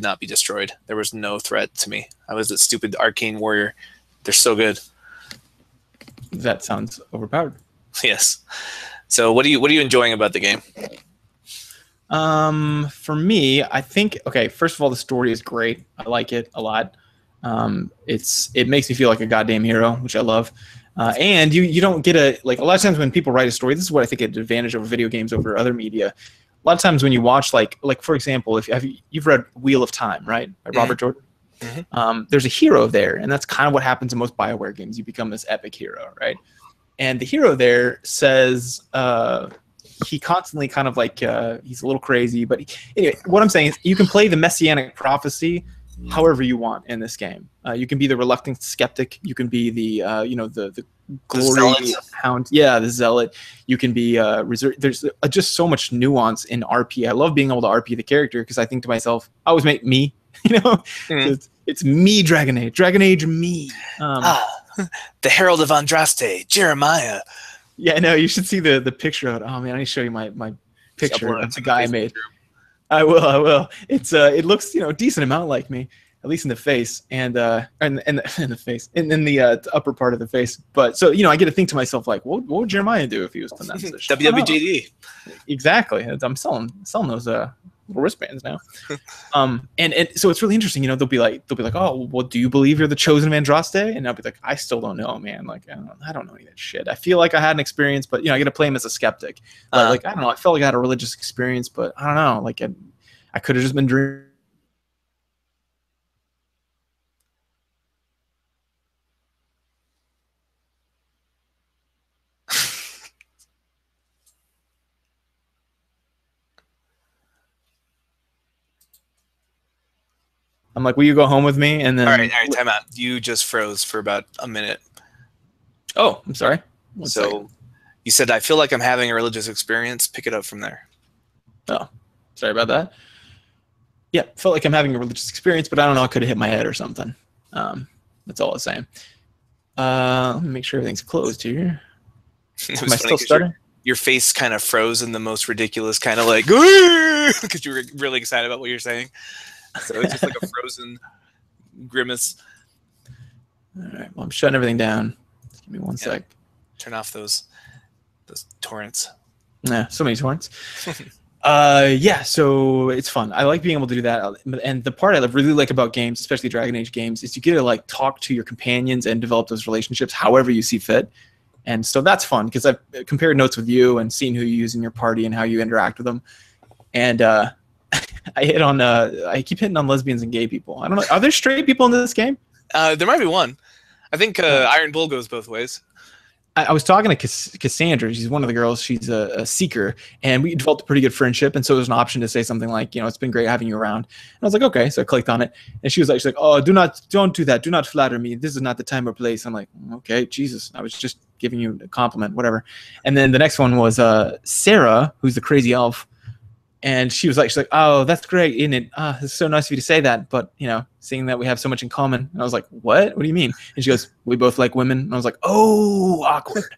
not be destroyed. There was no threat to me. I was that stupid arcane warrior. They're so good. That sounds overpowered. Yes. So what are you enjoying about the game? For me, I think, okay, first of all, the story is great. I like it a lot. It makes me feel like a goddamn hero, which I love. And you don't get a lot of times when people write a story, this is what I think an advantage over video games over other media. A lot of times when you watch, like for example, if you've read Wheel of Time, right, by Robert Jordan, there's a hero there, and that's kind of what happens in most BioWare games. You become this epic hero, right? And the hero there says he constantly kind of he's a little crazy, but anyway, what I'm saying is you can play the messianic prophecy however you want in this game. You can be the reluctant skeptic. You can be the the glory hound. Yeah, the zealot. You can be reserved. There's just so much nuance in RP. I love being able to RP the character because I think to myself, I always make me. So it's me, Dragon Age me. The Herald of Andraste, Jeremiah. Yeah, no, you should see the picture of it. Oh man, I need to show you my picture of the guy I made. I will. It looks decent amount like me, at least in the face and in the face and in the upper part of the face. But so I get to think to myself like, what would Jeremiah do if he was in that position? WWJD. Exactly. I'm selling those little wristbands now. And so it's really interesting. They'll be like, oh, well, do you believe you're the chosen of Andraste? And I'll be like, I still don't know, man. Like, I don't know any of that shit. I feel like I had an experience, but I get to play him as a skeptic. I don't know. I felt like I had a religious experience, but I don't know. Like, I could have just been dreaming. I'm like, will you go home with me? And then all right, time out. You just froze for about a minute. Oh, I'm sorry. So you said, I feel like I'm having a religious experience. Pick it up from there. Oh, sorry about that. Yeah, felt like I'm having a religious experience, but I don't know. I could have hit my head or something. That's all I was saying. Let me make sure everything's closed here. Am I still starting? Your face kind of froze in the most ridiculous kind of like, because you were really excited about what you're saying. So it's just like a frozen grimace. All right. Well, I'm shutting everything down. Just give me one sec. Turn off those torrents. Yeah, so many torrents. Yeah, so it's fun. I like being able to do that. And the part I really like about games, especially Dragon Age games, is you get to talk to your companions and develop those relationships however you see fit. And so that's fun because I've compared notes with you and seen who you use in your party and how you interact with them. And I keep hitting on lesbians and gay people. I don't know. Are there straight people in this game? There might be one. I think Iron Bull goes both ways. I was talking to Cassandra. She's one of the girls. She's a seeker, and we developed a pretty good friendship. And so there's an option to say something like, it's been great having you around. And I was like, okay. So I clicked on it, and she's like, oh, don't do that. Do not flatter me. This is not the time or place. I'm like, okay, Jesus. I was just giving you a compliment, whatever. And then the next one was Sarah, who's the crazy elf. And she's like, oh, that's great, isn't it? It's so nice of you to say that. But, seeing that we have so much in common. And I was like, what? What do you mean? And she goes, we both like women. And I was like, oh, awkward.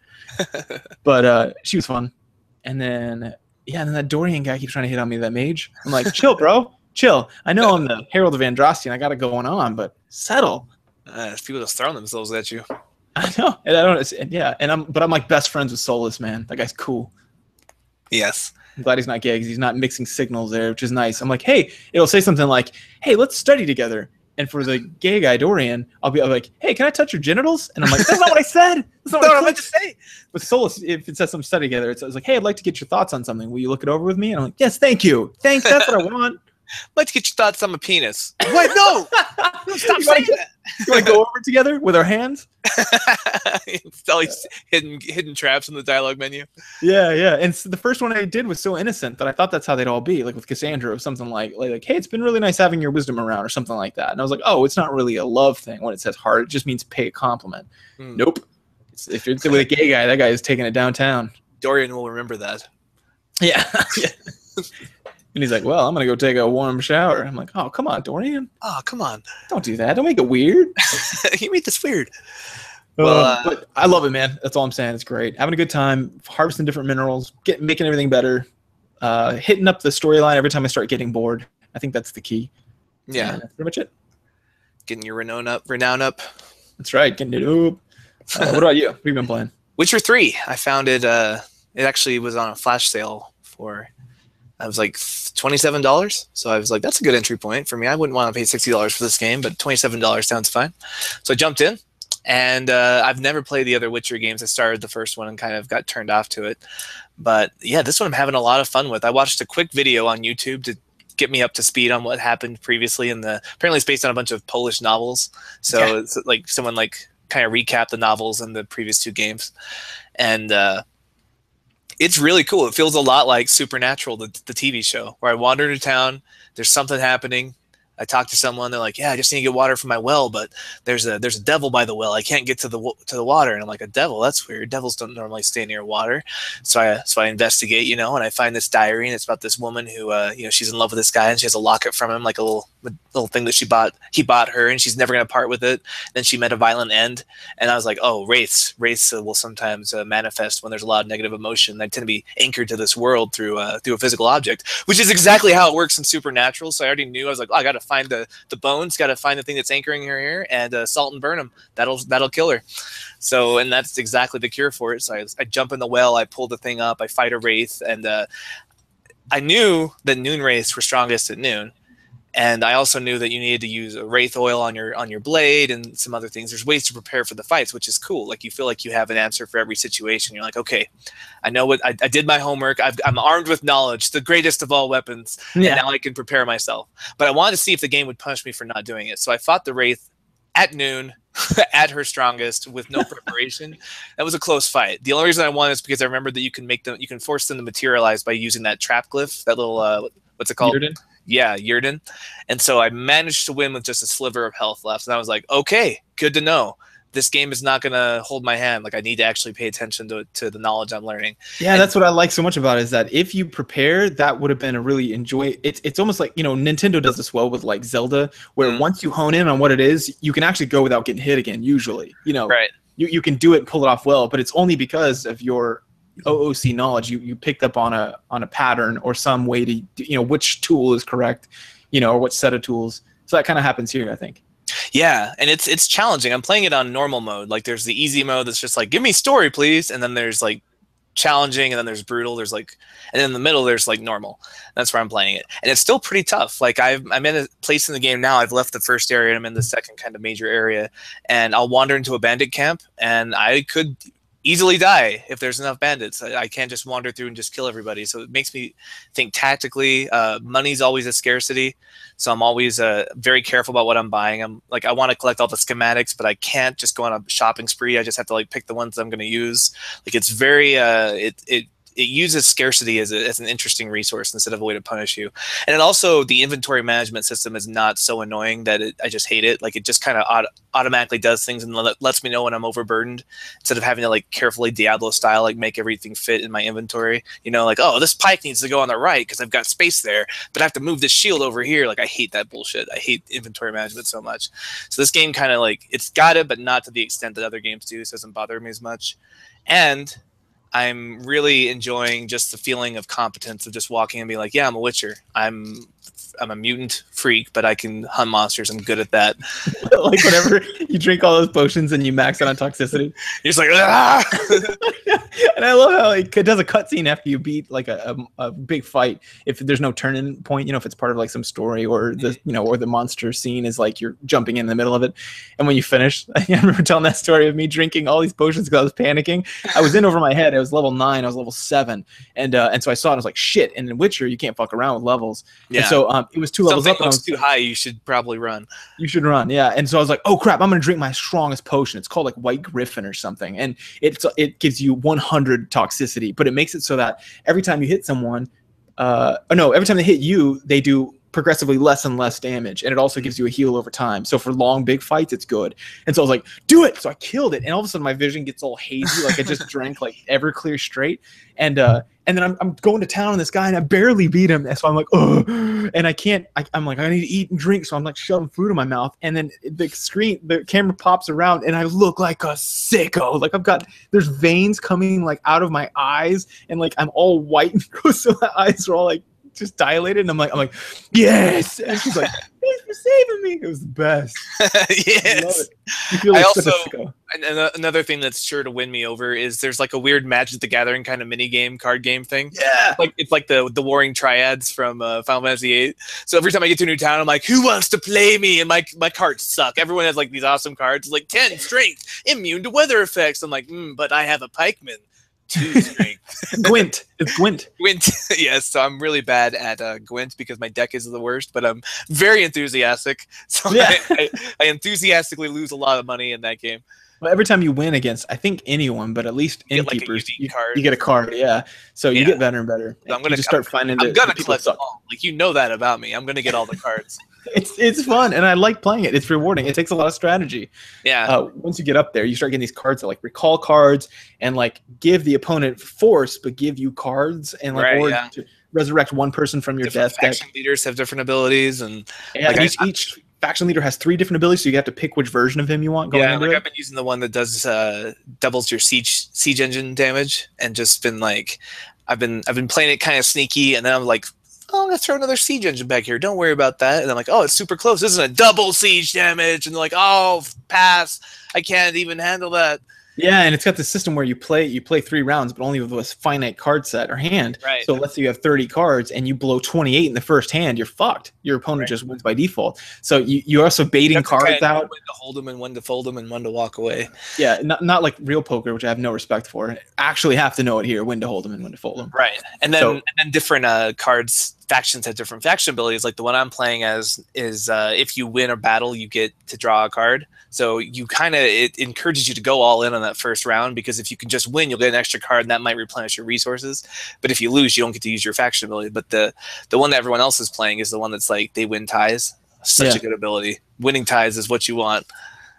But she was fun. And then, and then that Dorian guy keeps trying to hit on me, that mage. I'm like, chill, bro. Chill. I know I'm the Herald of Andraste and I got it going on, but settle. People just throwing themselves at you. I know, and I don't. And yeah, but I'm like best friends with Solus, man. That guy's cool. Yes. I'm glad he's not gay because he's not mixing signals there, which is nice. I'm like, hey, it'll say something like, hey, let's study together. And for the gay guy, Dorian, I'll be like, hey, can I touch your genitals? And I'm like, that's not what I said. That's not what I meant to say. With Solus, if it says some study together, it's like, hey, I'd like to get your thoughts on something. Will you look it over with me? And I'm like, yes, thank you. That's what I want. Let's get your thoughts on my penis. Wait, no! Stop saying that. You want to go over together with our hands? It's all these hidden traps in the dialogue menu. Yeah, yeah. And so the first one I did was so innocent that I thought that's how they'd all be. Like with Cassandra or something like, hey, it's been really nice having your wisdom around or something like that. And I was like, oh, it's not really a love thing when it says heart. It just means pay a compliment. Nope. If you're with a gay guy, that guy is taking it downtown. Dorian will remember that. Yeah. Yeah. And he's like, well, I'm going to go take a warm shower. I'm like, oh, come on, Dorian. Oh, come on. Don't do that. Don't make it weird. You made this weird. Well, but I love it, man. That's all I'm saying. It's great. Having a good time, harvesting different minerals, making everything better, hitting up the storyline every time I start getting bored. I think that's the key. Yeah. And that's pretty much it. Getting your renown up. That's right. Getting it up. What about you? What have you been playing? Witcher 3. I found it. It actually was on a flash sale for... I was like $27, so I was like, that's a good entry point for me. I wouldn't want to pay $60 for this game, but $27 sounds fine. So I jumped in, and I've never played the other Witcher games. I started the first one and kind of got turned off to it. But yeah, this one I'm having a lot of fun with. I watched a quick video on YouTube to get me up to speed on what happened previously. Apparently it's based on a bunch of Polish novels. So It's like someone like kind of recapped the novels in the previous two games. And it's really cool. It feels a lot like Supernatural, the TV show, where I wander into town. There's something happening. I talk to someone. They're like, "Yeah, I just need to get water from my well, but there's a devil by the well. I can't get to the water." And I'm like, "A devil? That's weird. Devils don't normally stay near water." So I investigate, and I find this diary, and it's about this woman who, she's in love with this guy, and she has a locket from him, like a little thing that he bought her, and she's never gonna part with it. Then she met a violent end, and I was like, "Oh, wraiths will sometimes manifest when there's a lot of negative emotion. They tend to be anchored to this world through a physical object, which is exactly how it works in Supernatural." So I already knew. I was like, "Oh, I got to find the bones, got to find the thing that's anchoring her here, and salt and burn them. That'll kill her." So, and that's exactly the cure for it. So I jump in the well, I pull the thing up, I fight a wraith, and I knew that noon wraiths were strongest at noon. And I also knew that you needed to use a wraith oil on your blade and some other things. There's ways to prepare for the fights, which is cool. Like you feel like you have an answer for every situation. You're like, okay, I know what I did my homework. I'm armed with knowledge, the greatest of all weapons, and now I can prepare myself. But I wanted to see if the game would punish me for not doing it. So I fought the wraith at noon, at her strongest, with no preparation. That was a close fight. The only reason I won is because I remembered that you can force them to materialize by using that trap glyph, that little what's it called? Yrden? Yeah, Yrden. And so I managed to win with just a sliver of health left. And I was like, okay, good to know. This game is not going to hold my hand. Like I need to actually pay attention to the knowledge I'm learning. Yeah, that's what I like so much about it, is that if you prepare, that would have been a really it's almost like, Nintendo does this well with like Zelda, where once you hone in on what it is, you can actually go without getting hit again, usually. Right. You can do it and pull it off well, but it's only because of your OOC knowledge. You picked up on a pattern or some way to which tool is correct, or what set of tools. So that kind of happens here, I think. Yeah, and it's challenging. I'm playing it on normal mode. Like there's the easy mode that's just like, give me story, please, and then there's like challenging, and then there's brutal. There's like, and in the middle there's like normal. That's where I'm playing it, and it's still pretty tough. Like I'm in a place in the game now. I've left the first area, and I'm in the second kind of major area, and I'll wander into a bandit camp, and I could easily die if there's enough bandits. I can't just wander through and just kill everybody. So it makes me think tactically. Money's always a scarcity, so I'm always very careful about what I'm buying. I'm like, I want to collect all the schematics, but I can't just go on a shopping spree. I just have to like pick the ones I'm going to use. Like it's very it uses scarcity as an interesting resource instead of a way to punish you. And it also, the inventory management system is not so annoying that I just hate it. Like it just kind of automatically does things and lets me know when I'm overburdened, instead of having to like carefully Diablo style, like make everything fit in my inventory. Like, oh, this pike needs to go on the right because I've got space there, but I have to move this shield over here. Like I hate that bullshit. I hate inventory management so much. So this game kind of like, it's got it, but not to the extent that other games do. So it doesn't bother me as much. And I'm really enjoying just the feeling of competence of just walking and being like, yeah, I'm a Witcher. I'm I'm a mutant freak, but I can hunt monsters. I'm good at that. Like whenever you drink all those potions and you max out on toxicity. You're just like, ah! And I love how it does a cutscene after you beat like a big fight. If there's no turn-in point, you know, if it's part of like some story or the or the monster scene is like you're jumping in the middle of it. And when you finish, I remember telling that story of me drinking all these potions because I was panicking. I was in over my head. I was level 9. I was level 7, and so I saw it. I was like, shit. And in Witcher, you can't fuck around with levels. Yeah. And so it was 2 levels up. Something looks too high. You should probably run. You should run, yeah. And so I was like, oh crap, I'm gonna drink my strongest potion. It's called like White Griffin or something, and it gives you 100 toxicity, but it makes it so that every time you hit someone, every time they hit you, they do progressively less and less damage, and it also gives you a heal over time. So for long big fights, it's good. And so I was like, do it. So I killed it, and all of a sudden my vision gets all hazy, like I just drank like Everclear straight, and then I'm going to town on this guy, and I barely beat him. And so I'm like, oh, and I'm like, I need to eat and drink. So I'm like shoving food in my mouth. And then the camera pops around, and I look like a sicko. Like there's veins coming like out of my eyes, and like I'm all white and gross. So my eyes are all like just dilated. And I'm like, yes. And she's like, thanks for saving me. It was the best. Yes. I love it. You feel like such a sicko. Another thing that's sure to win me over is there's like a weird Magic the Gathering kind of mini game, card game thing. Yeah. It's like the warring triads from Final Fantasy VIII. So every time I get to a new town, I'm like, who wants to play me? And my cards suck. Everyone has like these awesome cards, like 10 strength, immune to weather effects. I'm like, but I have a pikeman. 2 strength. Gwent. It's Gwent. Gwent. Yes, so I'm really bad at Gwent because my deck is the worst, but I'm very enthusiastic. So yeah. I enthusiastically lose a lot of money in that game. Well, every time you win against, I think anyone, but at least innkeepers, you get a card. Yeah. So you get better and better. So I'm gonna start finding. I'm gonna collect them all. Like, you know that about me. I'm gonna get all the cards. It's fun, and I like playing it. It's rewarding. It takes a lot of strategy. Yeah. Once you get up there, you start getting these cards that like recall cards and like give the opponent force, but give you cards and like to resurrect one person from your death. Faction leaders have different abilities, and each faction leader has 3 different abilities, so you have to pick which version of him you want. I've been using the one that does doubles your siege engine damage, and just been like, I've been playing it kind of sneaky, and then I'm like, oh, I'm gonna throw another siege engine back here. Don't worry about that. And I'm like, oh, it's super close. This isn't a double siege damage. And they're like, oh, pass. I can't even handle that. Yeah, and it's got the system where you play 3 rounds, but only with a finite card set or hand. Right. So let's say you have 30 cards and you blow 28 in the first hand, you're fucked. Your opponent just wins by default. So you're also baiting cards out. When to hold them and when to fold them and when to walk away. Yeah, not like real poker, which I have no respect for. Actually have to know it here, when to hold them and when to fold them. Right. And then different cards, factions have different faction abilities. Like the one I'm playing as is if you win a battle, you get to draw a card. So it encourages you to go all in on that first round, because if you can just win, you'll get an extra card, and that might replenish your resources. But if you lose, you don't get to use your faction ability. But the one that everyone else is playing is the one that's like, they win ties. Such a good ability. Winning ties is what you want.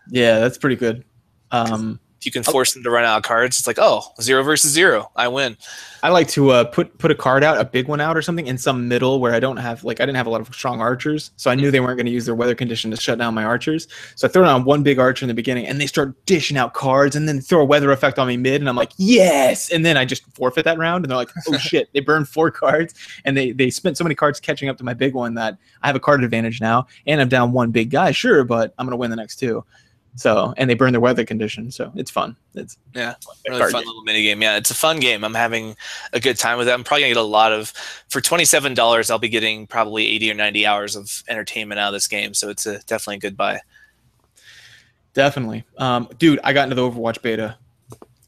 Yeah, that's pretty good. If you can force them to run out of cards, it's like, oh, 0 versus 0, I win. I like to put a card out, a big one out or something, in some middle where I didn't have a lot of strong archers, so I knew they weren't going to use their weather condition to shut down my archers. So I throw down one big archer in the beginning, and they start dishing out cards, and then throw a weather effect on me mid, and I'm like, yes! And then I just forfeit that round, and they're like, oh shit, they burned 4 cards, and they spent so many cards catching up to my big one that I have a card advantage now, and I'm down 1 big guy, sure, but I'm going to win the next 2. So, and they burn their weather condition, so it's fun. It's really fun little mini game. Yeah, it's a fun game. I'm having a good time with it. I'm probably gonna get for $27, I'll be getting probably 80 or 90 hours of entertainment out of this game. So it's definitely a good buy. Definitely, dude. I got into the Overwatch beta.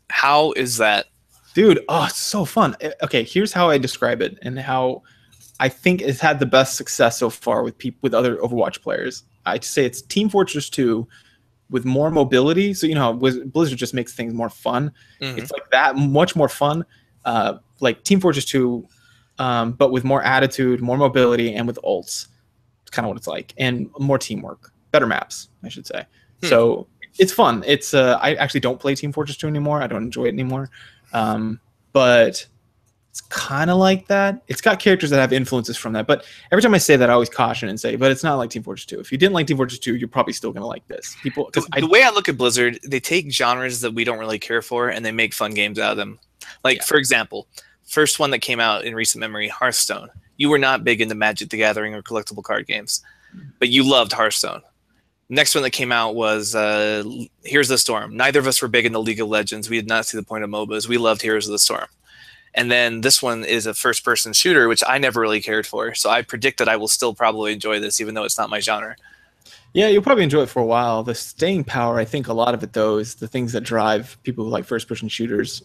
How is that, dude? Oh, it's so fun. Okay, here's how I describe it and how I think it's had the best success so far with other Overwatch players. I'd say it's Team Fortress 2. With more mobility, so Blizzard just makes things more fun. Mm-hmm. It's like that, much more fun, like Team Fortress 2, but with more attitude, more mobility, and with ults. It's kind of what it's like, and more teamwork, better maps, I should say. So it's fun. It's I actually don't play Team Fortress 2 anymore. I don't enjoy it anymore, but it's kind of like that. It's got characters that have influences from that. But every time I say that, I always caution and say, but it's not like Team Fortress 2. If you didn't like Team Fortress 2, you're probably still going to like this. The way I look at Blizzard, they take genres that we don't really care for, and they make fun games out of them. Like, for example, first one that came out in recent memory, Hearthstone. You were not big into Magic the Gathering or collectible card games, but you loved Hearthstone. Next one that came out was Heroes of the Storm. Neither of us were big into League of Legends. We did not see the point of MOBAs. We loved Heroes of the Storm. And then this one is a first-person shooter, which I never really cared for. So I predict that I will still probably enjoy this, even though it's not my genre. Yeah, you'll probably enjoy it for a while. The staying power, I think a lot of it, though, is the things that drive people who like first-person shooters.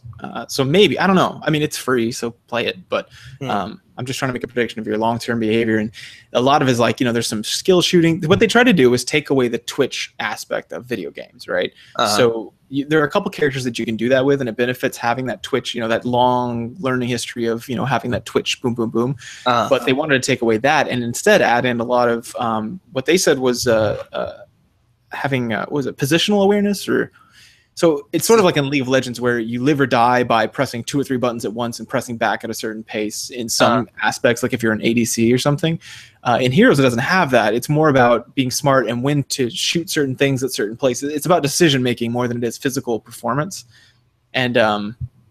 So maybe, I don't know. I mean, it's free, so play it. But I'm just trying to make a prediction of your long-term behavior. And a lot of it is like, there's some skill shooting. What they try to do is take away the Twitch aspect of video games, right? So there are a couple characters that you can do that with, and it benefits having that Twitch, that long learning history of, having that Twitch boom, boom, boom. But they wanted to take away that and instead add in a lot of what they said was having, was it positional awareness? So it's sort of like in League of Legends where you live or die by pressing 2 or 3 buttons at once and pressing back at a certain pace in some aspects, like if you're an ADC or something. In Heroes, it doesn't have that. It's more about being smart and when to shoot certain things at certain places. It's about decision-making more than it is physical performance. And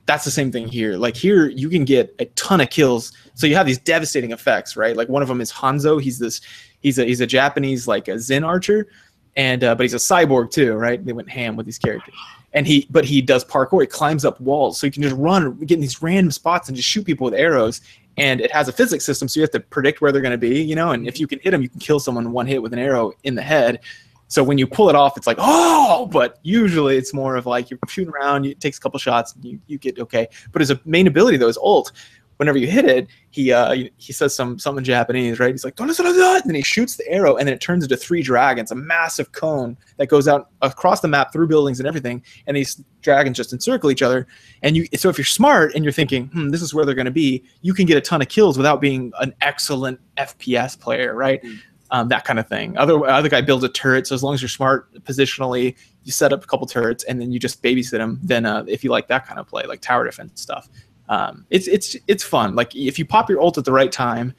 that's the same thing here. Like here, you can get a ton of kills. So you have these devastating effects, right? Like one of them is Hanzo. He's a Japanese, like a Zen archer. But he's a cyborg too, right? They went ham with these characters, but he does parkour. He climbs up walls, so you can just run, get in these random spots and just shoot people with arrows. And it has a physics system, so you have to predict where they're going to be, And if you can hit them, you can kill someone one hit with an arrow in the head. So when you pull it off, it's like but usually it's more of like you're shooting around, it takes a couple shots, and you get okay. But his main ability though is ult. Whenever you hit it, he says something in Japanese, right? He's like, and then he shoots the arrow, and then it turns into 3 dragons, a massive cone that goes out across the map through buildings and everything, and these dragons just encircle each other. And so if you're smart and you're thinking, this is where they're going to be, you can get a ton of kills without being an excellent FPS player, right? That kind of thing. Other guy builds a turret, so as long as you're smart positionally, you set up a couple turrets, and then you just babysit them. Then if you like that kind of play, like tower defense stuff. It's fun. Like if you pop your ult at the right time,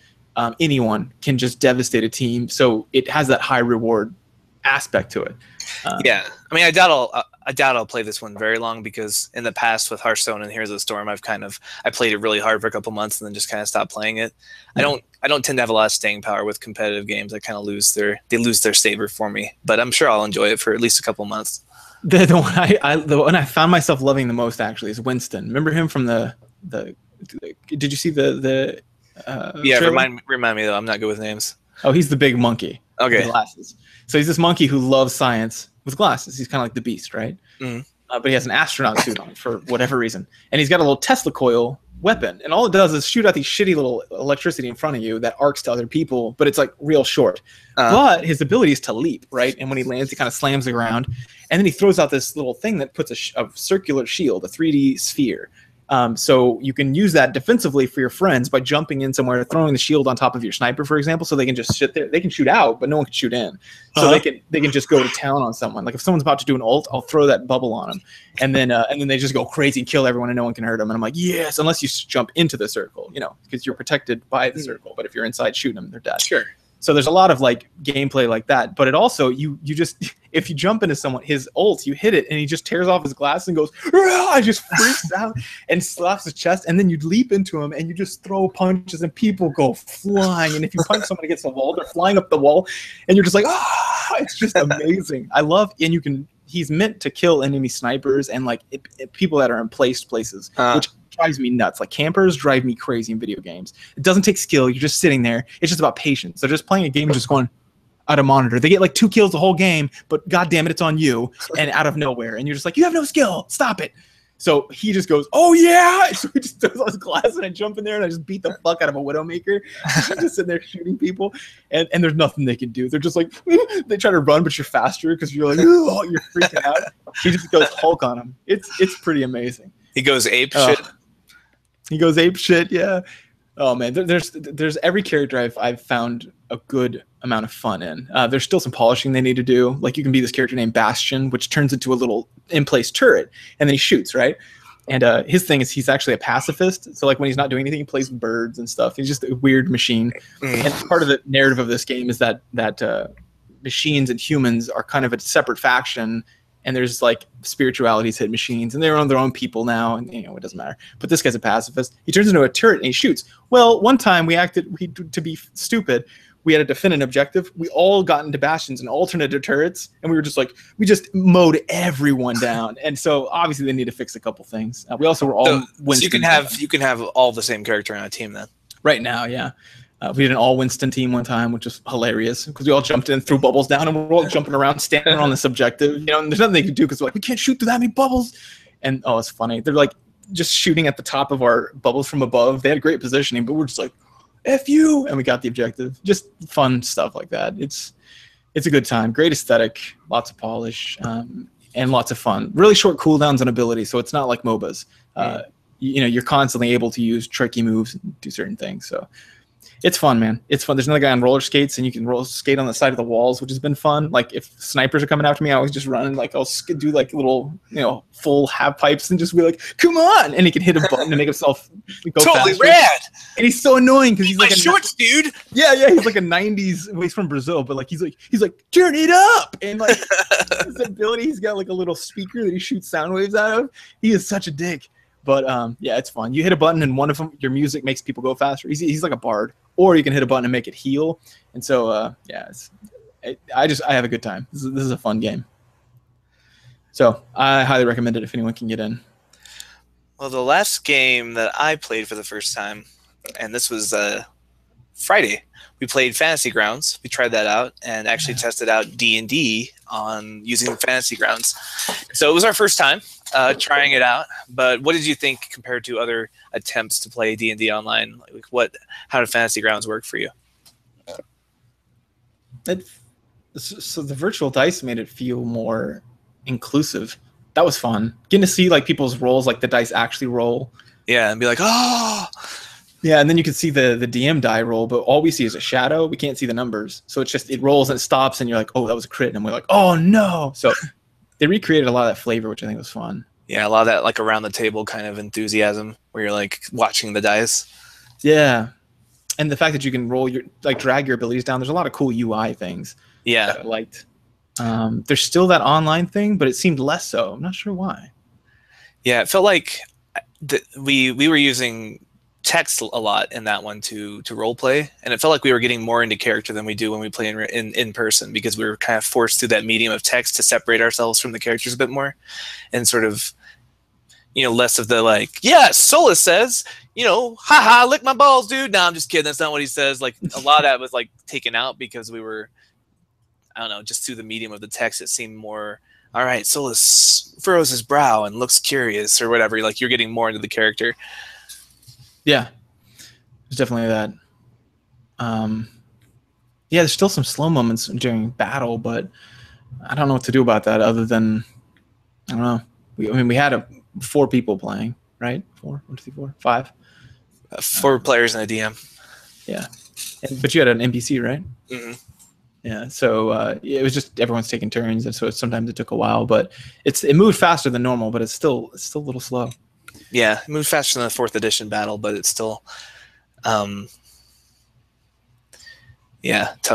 anyone can just devastate a team. So it has that high reward aspect to it. Yeah, I mean, I doubt I'll play this one very long because in the past with Hearthstone and Heroes of the Storm, I played it really hard for a couple months and then just kind of stopped playing it. I don't tend to have a lot of staying power with competitive games. I kind of lose their savor for me. But I'm sure I'll enjoy it for at least a couple months. The one I found myself loving the most actually is Winston. Remember him from did you see the yeah, trailer? remind me though. I'm not good with names. Oh, he's the big monkey. Okay. With glasses. So he's this monkey who loves science with glasses. He's kind of like the Beast, right? But he has an astronaut suit on for whatever reason, and he's got a little Tesla coil weapon, and all it does is shoot out these shitty little electricity in front of you that arcs to other people, but it's like real short. But his ability is to leap, right? And when he lands, he kind of slams the ground, and then he throws out this little thing that puts a circular shield, a 3D sphere. So you can use that defensively for your friends by jumping in somewhere, throwing the shield on top of your sniper, for example, so they can just sit there. They can shoot out, but no one can shoot in. So they can just go to town on someone. Like if someone's about to do an ult, I'll throw that bubble on them, and then they just go crazy and kill everyone, and no one can hurt them. And I'm like, yes, unless you jump into the circle, because you're protected by the circle. But if you're inside shooting them, they're dead. Sure. So there's a lot of like gameplay like that, but it also you just if you jump into someone, his ult, you hit it and he just tears off his glass and goes, I just freaks out and slaps his chest, and then you leap into him and you just throw punches and people go flying. And if you punch someone against the wall, they're flying up the wall, and you're just like, it's just amazing. He's meant to kill enemy snipers and like people that are in places, which drives me nuts. Like campers drive me crazy in video games. It doesn't take skill. You're just sitting there. It's just about patience. They're just playing a game and just going out of monitor. They get like 2 kills the whole game, but God damn it, it's on you and out of nowhere. And you're just like, you have no skill. Stop it. So he just goes, oh yeah. So he just throws on his glass and I jump in there and I just beat the fuck out of a Widowmaker. He's just sitting there shooting people and there's nothing they can do. They're just like, they try to run, but you're faster because you're like, oh, you're freaking out. He just goes Hulk on him. It's pretty amazing. He goes ape shit. He goes ape shit, yeah. Oh man, there's every character I've found a good amount of fun in. There's still some polishing they need to do. Like you can be this character named Bastion, which turns into a little in-place turret, and then he shoots, right? And his thing is he's actually a pacifist. So like when he's not doing anything, he plays with birds and stuff. He's just a weird machine. And part of the narrative of this game is that machines and humans are kind of a separate faction. and there's like spiritualities hit machines, and they're on their own people now, and it doesn't matter. But this guy's a pacifist. He turns into a turret and he shoots. Well, one time to be stupid. We had a defendant objective. We all got into bastions and alternative turrets, and we were just like, we just mowed everyone down. And so obviously they need to fix a couple things. We also were all so you can have all the same character on a team then. Right now, yeah. We did an all Winston team one time, which was hilarious because we all jumped in, threw bubbles down, and we're all jumping around, standing on this objective. And there's nothing they can do because we're like, we can't shoot through that many bubbles. And it's funny. They're like just shooting at the top of our bubbles from above. They had great positioning, but we're just like, F you, and we got the objective. Just fun stuff like that. It's a good time. Great aesthetic, lots of polish, and lots of fun. Really short cooldowns on abilities, so it's not like MOBAs. You're constantly able to use tricky moves and do certain things. So it's fun, man. It's fun. There's another guy on roller skates, and you can roller skate on the side of the walls, which has been fun. Like if snipers are coming after me, I always just run. Like I'll do like little, full half pipes and just be like, "Come on!" And he can hit a button and make himself go totally faster. Rad. And he's so annoying because he's like a shorts dude. Yeah. He's like a '90s. Well, he's from Brazil, but like he's like turn it up, and like his ability, he's got like a little speaker that he shoots sound waves out of. He is such a dick. But it's fun. You hit a button and one of them, your music makes people go faster. He's like a bard, or you can hit a button and make it heal. And so I have a good time. This is a fun game. So I highly recommend it if anyone can get in. Well, the last game that I played for the first time, and this was Friday, we played Fantasy Grounds. We tried that out and actually tested out D&D on using Fantasy Grounds. So it was our first time trying it out. But what did you think compared to other attempts to play D&D online? How did Fantasy Grounds work for you? So the virtual dice made it feel more inclusive. That was fun. Getting to see like people's rolls, like the dice actually roll. Yeah, and be like, oh. Yeah, and then you can see the DM die roll, but all we see is a shadow. We can't see the numbers. So it's just, it rolls and it stops, and you're like, oh, that was a crit. And we're like, oh, no. So they recreated a lot of that flavor, which I think was fun. Yeah, a lot of that like around the table kind of enthusiasm where you're like watching the dice. Yeah. And the fact that you can drag your abilities down. There's a lot of cool UI things that I liked. There's still that online thing, but it seemed less so. I'm not sure why. Yeah, it felt like we were using text a lot in that one to role play, and it felt like we were getting more into character than we do when we play in person, because we were kind of forced through that medium of text to separate ourselves from the characters a bit more, and sort of less of the like, yeah, Solus says, haha, lick my balls, dude. No, I'm just kidding. That's not what he says. Like a lot of that was like taken out because we were, I don't know, just through the medium of the text, it seemed more, all right, Solus furrows his brow and looks curious or whatever. Like you're getting more into the character. Yeah, there's definitely that. There's still some slow moments during battle, but I don't know what to do about that other than, I don't know. We had 4 people playing, right? 4, 1, 2, 3, 4, 5. 4 players and a DM. Yeah, but you had an NPC, right? Mm-hmm. Yeah, so it was just everyone's taking turns, and so sometimes it took a while, but it moved faster than normal, but it's still a little slow. Yeah, it moved faster than the 4th edition battle, but it's still, tough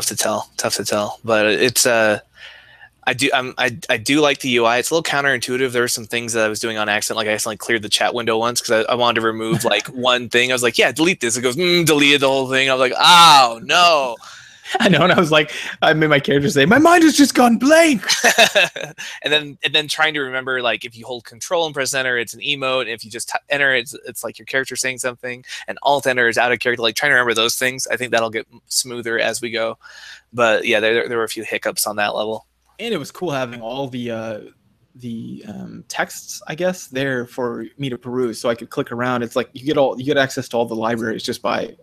to tell. But it's I do like the UI. It's a little counterintuitive. There were some things that I was doing on accident, like I accidentally cleared the chat window once because I wanted to remove like one thing. I was like, yeah, delete this. It goes, deleted the whole thing. I was like, oh no. I know, and I was like, I made my character say, my mind has just gone blank. and then trying to remember, like, if you hold control and press enter, it's an emote. And if you just enter, it's like your character saying something. And alt enter is out of character. Like trying to remember those things. I think that'll get smoother as we go. But yeah, there were a few hiccups on that level. And it was cool having all the texts, I guess, there for me to peruse, so I could click around. It's like you get access to all the libraries just by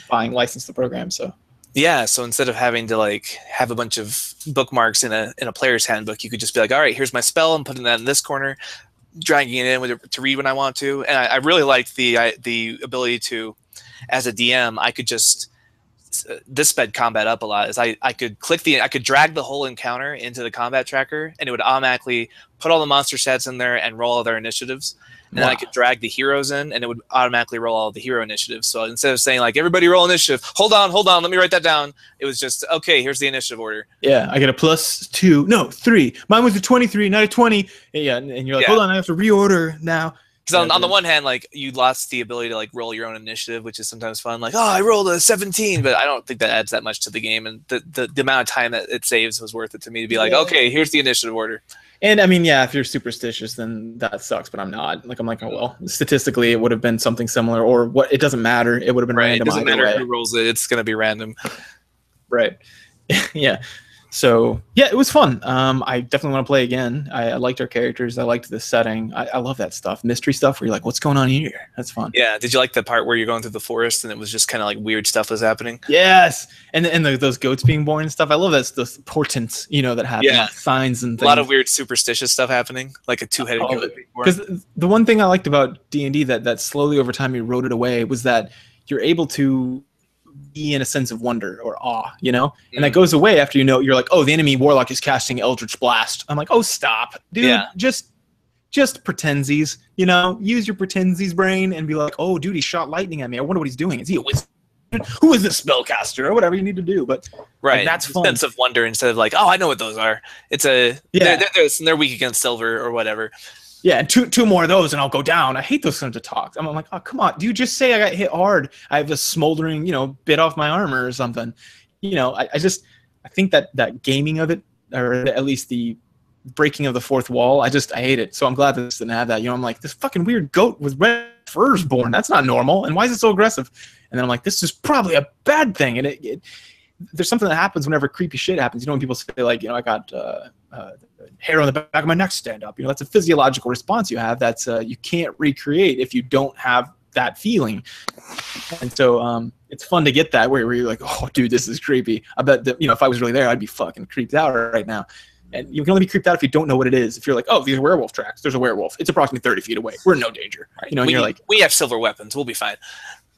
buying license the program. So. Yeah, so instead of having to like have a bunch of bookmarks in a player's handbook, you could just be like, all right, here's my spell. I'm putting that in this corner, dragging it in to read when I want to. And I really liked the ability to, as a DM, I could just this sped combat up a lot. Is I could I could drag the whole encounter into the combat tracker, and it would automatically put all the monster stats in there and roll all their initiatives. And then I could drag the heroes in, and it would automatically roll all the hero initiatives. So instead of saying like everybody roll initiative, hold on, let me write that down. It was just okay. Here's the initiative order. Yeah, I get a +2, no 3. Mine was a 23, not a 20. Yeah, and you're like, hold on, I have to reorder now. Because on the one hand, like you lost the ability to like roll your own initiative, which is sometimes fun. Like, oh, I rolled a 17, but I don't think that adds that much to the game. And the amount of time that it saves was worth it to me to be like, okay, here's the initiative order. And I mean, yeah, if you're superstitious, then that sucks. But I'm not. Like, I'm like, oh well. Statistically, it would have been something similar, or what? It doesn't matter. It would have been random. It doesn't matter who rolls it. It's gonna be random. Right. Yeah. So yeah, it was fun. I definitely want to play again. I liked our characters. I liked the setting. I love that stuff, mystery stuff, where you're like, what's going on here? That's fun. Yeah. Did you like the part where you're going through the forest and it was just kind of like weird stuff was happening? Yes. And those goats being born and stuff. I love that those portents, that happen. Yeah. Signs and things. A lot of weird superstitious stuff happening, like a two-headed goat. Because the one thing I liked about D&D that slowly over time eroded away was that you're able to be in a sense of wonder or awe, and that goes away after you're like, oh, the enemy warlock is casting Eldritch Blast. I'm like, oh, stop, dude. Yeah. Just pretensies, use your pretensies brain and be like, oh, dude, he shot lightning at me. I wonder what he's doing. Is he a wizard? Who is this spellcaster? Or whatever you need to do. But right, that's fun. Sense of wonder instead of like, oh, I know what those are. It's they're weak against silver or whatever. Yeah, and two more of those and I'll go down. I hate those kinds of talks. I'm like, oh, come on. Do you just say I got hit hard? I have a smoldering, bit off my armor or something. I think that gaming of it, or at least the breaking of the fourth wall, I hate it. So I'm glad that this didn't have that. I'm like, this fucking weird goat with red furs born. That's not normal. And why is it so aggressive? And then I'm like, this is probably a bad thing. And there's something that happens whenever creepy shit happens. When people say like, I got hair on the back of my neck stand up. That's a physiological response you have that's you can't recreate if you don't have that feeling. And so it's fun to get that where you're like, oh, dude, this is creepy. I bet that, if I was really there, I'd be fucking creeped out right now. And you can only be creeped out if you don't know what it is. If you're like, oh, these are werewolf tracks. There's a werewolf. It's approximately 30 feet away. We're in no danger. Right. And you're like, we have silver weapons. We'll be fine.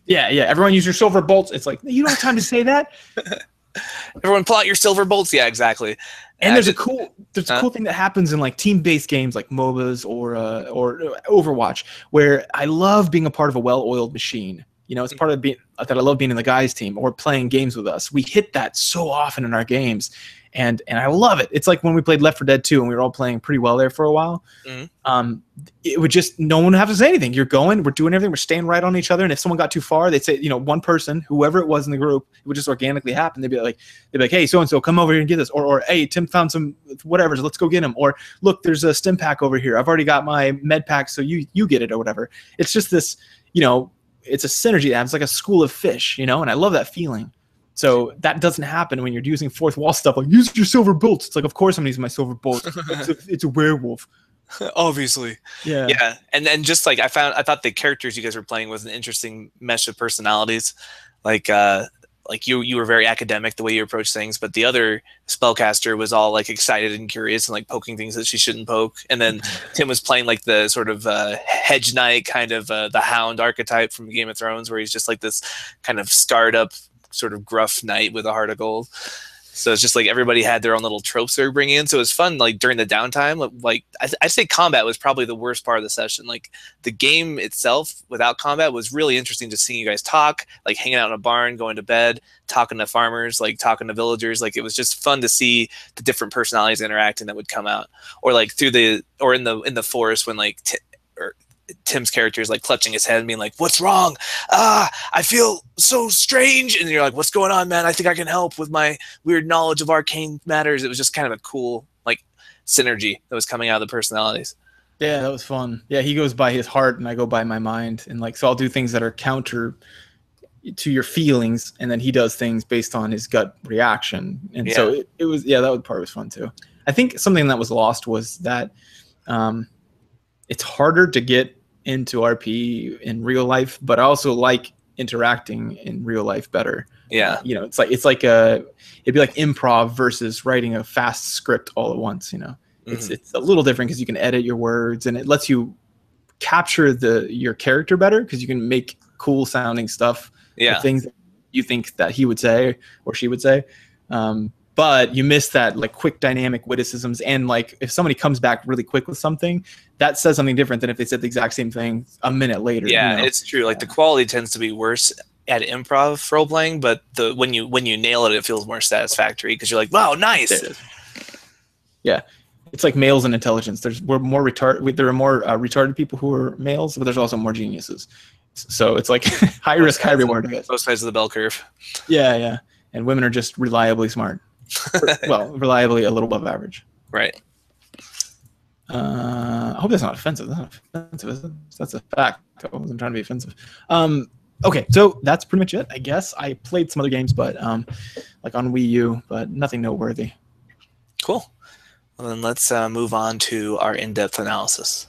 Yeah. Everyone use your silver bolts. It's like, you don't have time to say that. Everyone pull out your silver bolts. Yeah, exactly. And there's a cool thing that happens in like team-based games like MOBAs or Overwatch, where I love being a part of a well-oiled machine. It's part of that I love being in the guys' team or playing games with us. We hit that so often in our games, and I love it. It's like when we played Left 4 Dead 2 and we were all playing pretty well there for a while. It would just, no one would have to say anything. We're doing everything. We're staying right on each other. And if someone got too far, they'd say, one person, whoever it was in the group, it would just organically happen. They'd be like, hey, so-and-so, come over here and get this. Or hey, Tim found some whatever, so let's go get him. Or look, there's a stim pack over here. I've already got my med pack, so you get it or whatever. It's just this, it's a synergy that happens, like a school of fish, and I love that feeling. So that doesn't happen when you're using fourth wall stuff. Like, use your silver bolts. It's like, of course I'm using my silver bolts. It's a werewolf. Obviously. Yeah. And then just like I thought the characters you guys were playing was an interesting mesh of personalities. Like you were very academic the way you approach things, but the other spellcaster was all like excited and curious and like poking things that she shouldn't poke. And then Tim was playing like the sort of hedge knight kind of the hound archetype from Game of Thrones, where he's just like this kind of startup sort of gruff knight with a heart of gold. So it's just like everybody had their own little tropes they were bringing in. So it was fun. Like during the downtime, like I'd say combat was probably the worst part of the session. Like the game itself without combat was really interesting, just seeing you guys talk, like hanging out in a barn, going to bed, talking to farmers, like talking to villagers. Like it was just fun to see the different personalities interacting that would come out, or like in the forest when like Tim's character is like clutching his head and being like, what's wrong? I feel so strange. And you're like, what's going on, man? I think I can help with my weird knowledge of arcane matters. It was just kind of a cool like synergy that was coming out of the personalities. Yeah, that was fun. Yeah, he goes by his heart and I go by my mind. And like, so I'll do things that are counter to your feelings, and then he does things based on his gut reaction. And so it was, that part was fun too. I think something that was lost was that it's harder to get into RP in real life, but I also like interacting in real life better. Yeah. It'd be like improv versus writing a fast script all at once, It's a little different because you can edit your words and it lets you capture your character better because you can make cool sounding stuff. Yeah. Things you think that he would say or she would say. But you miss that like quick dynamic witticisms, and like if somebody comes back really quick with something, that says something different than if they said the exact same thing a minute later. Yeah, you know? it's true. Like the quality tends to be worse at improv role playing, but when you nail it, it feels more satisfactory because you're like, wow, nice. There it is. Yeah, it's like males and intelligence. There are more retarded people who are males, but there's also more geniuses. So it's like high risk, high reward, I guess. Both sides of the bell curve. Yeah. And women are just reliably smart. Well, reliably a little above average. Right. I hope that's not offensive. That's not offensive, is it? That's a fact. I wasn't trying to be offensive. Okay, so that's pretty much it, I guess. I played some other games, but like on Wii U, but nothing noteworthy. Cool. Well, then let's move on to our in-depth analysis.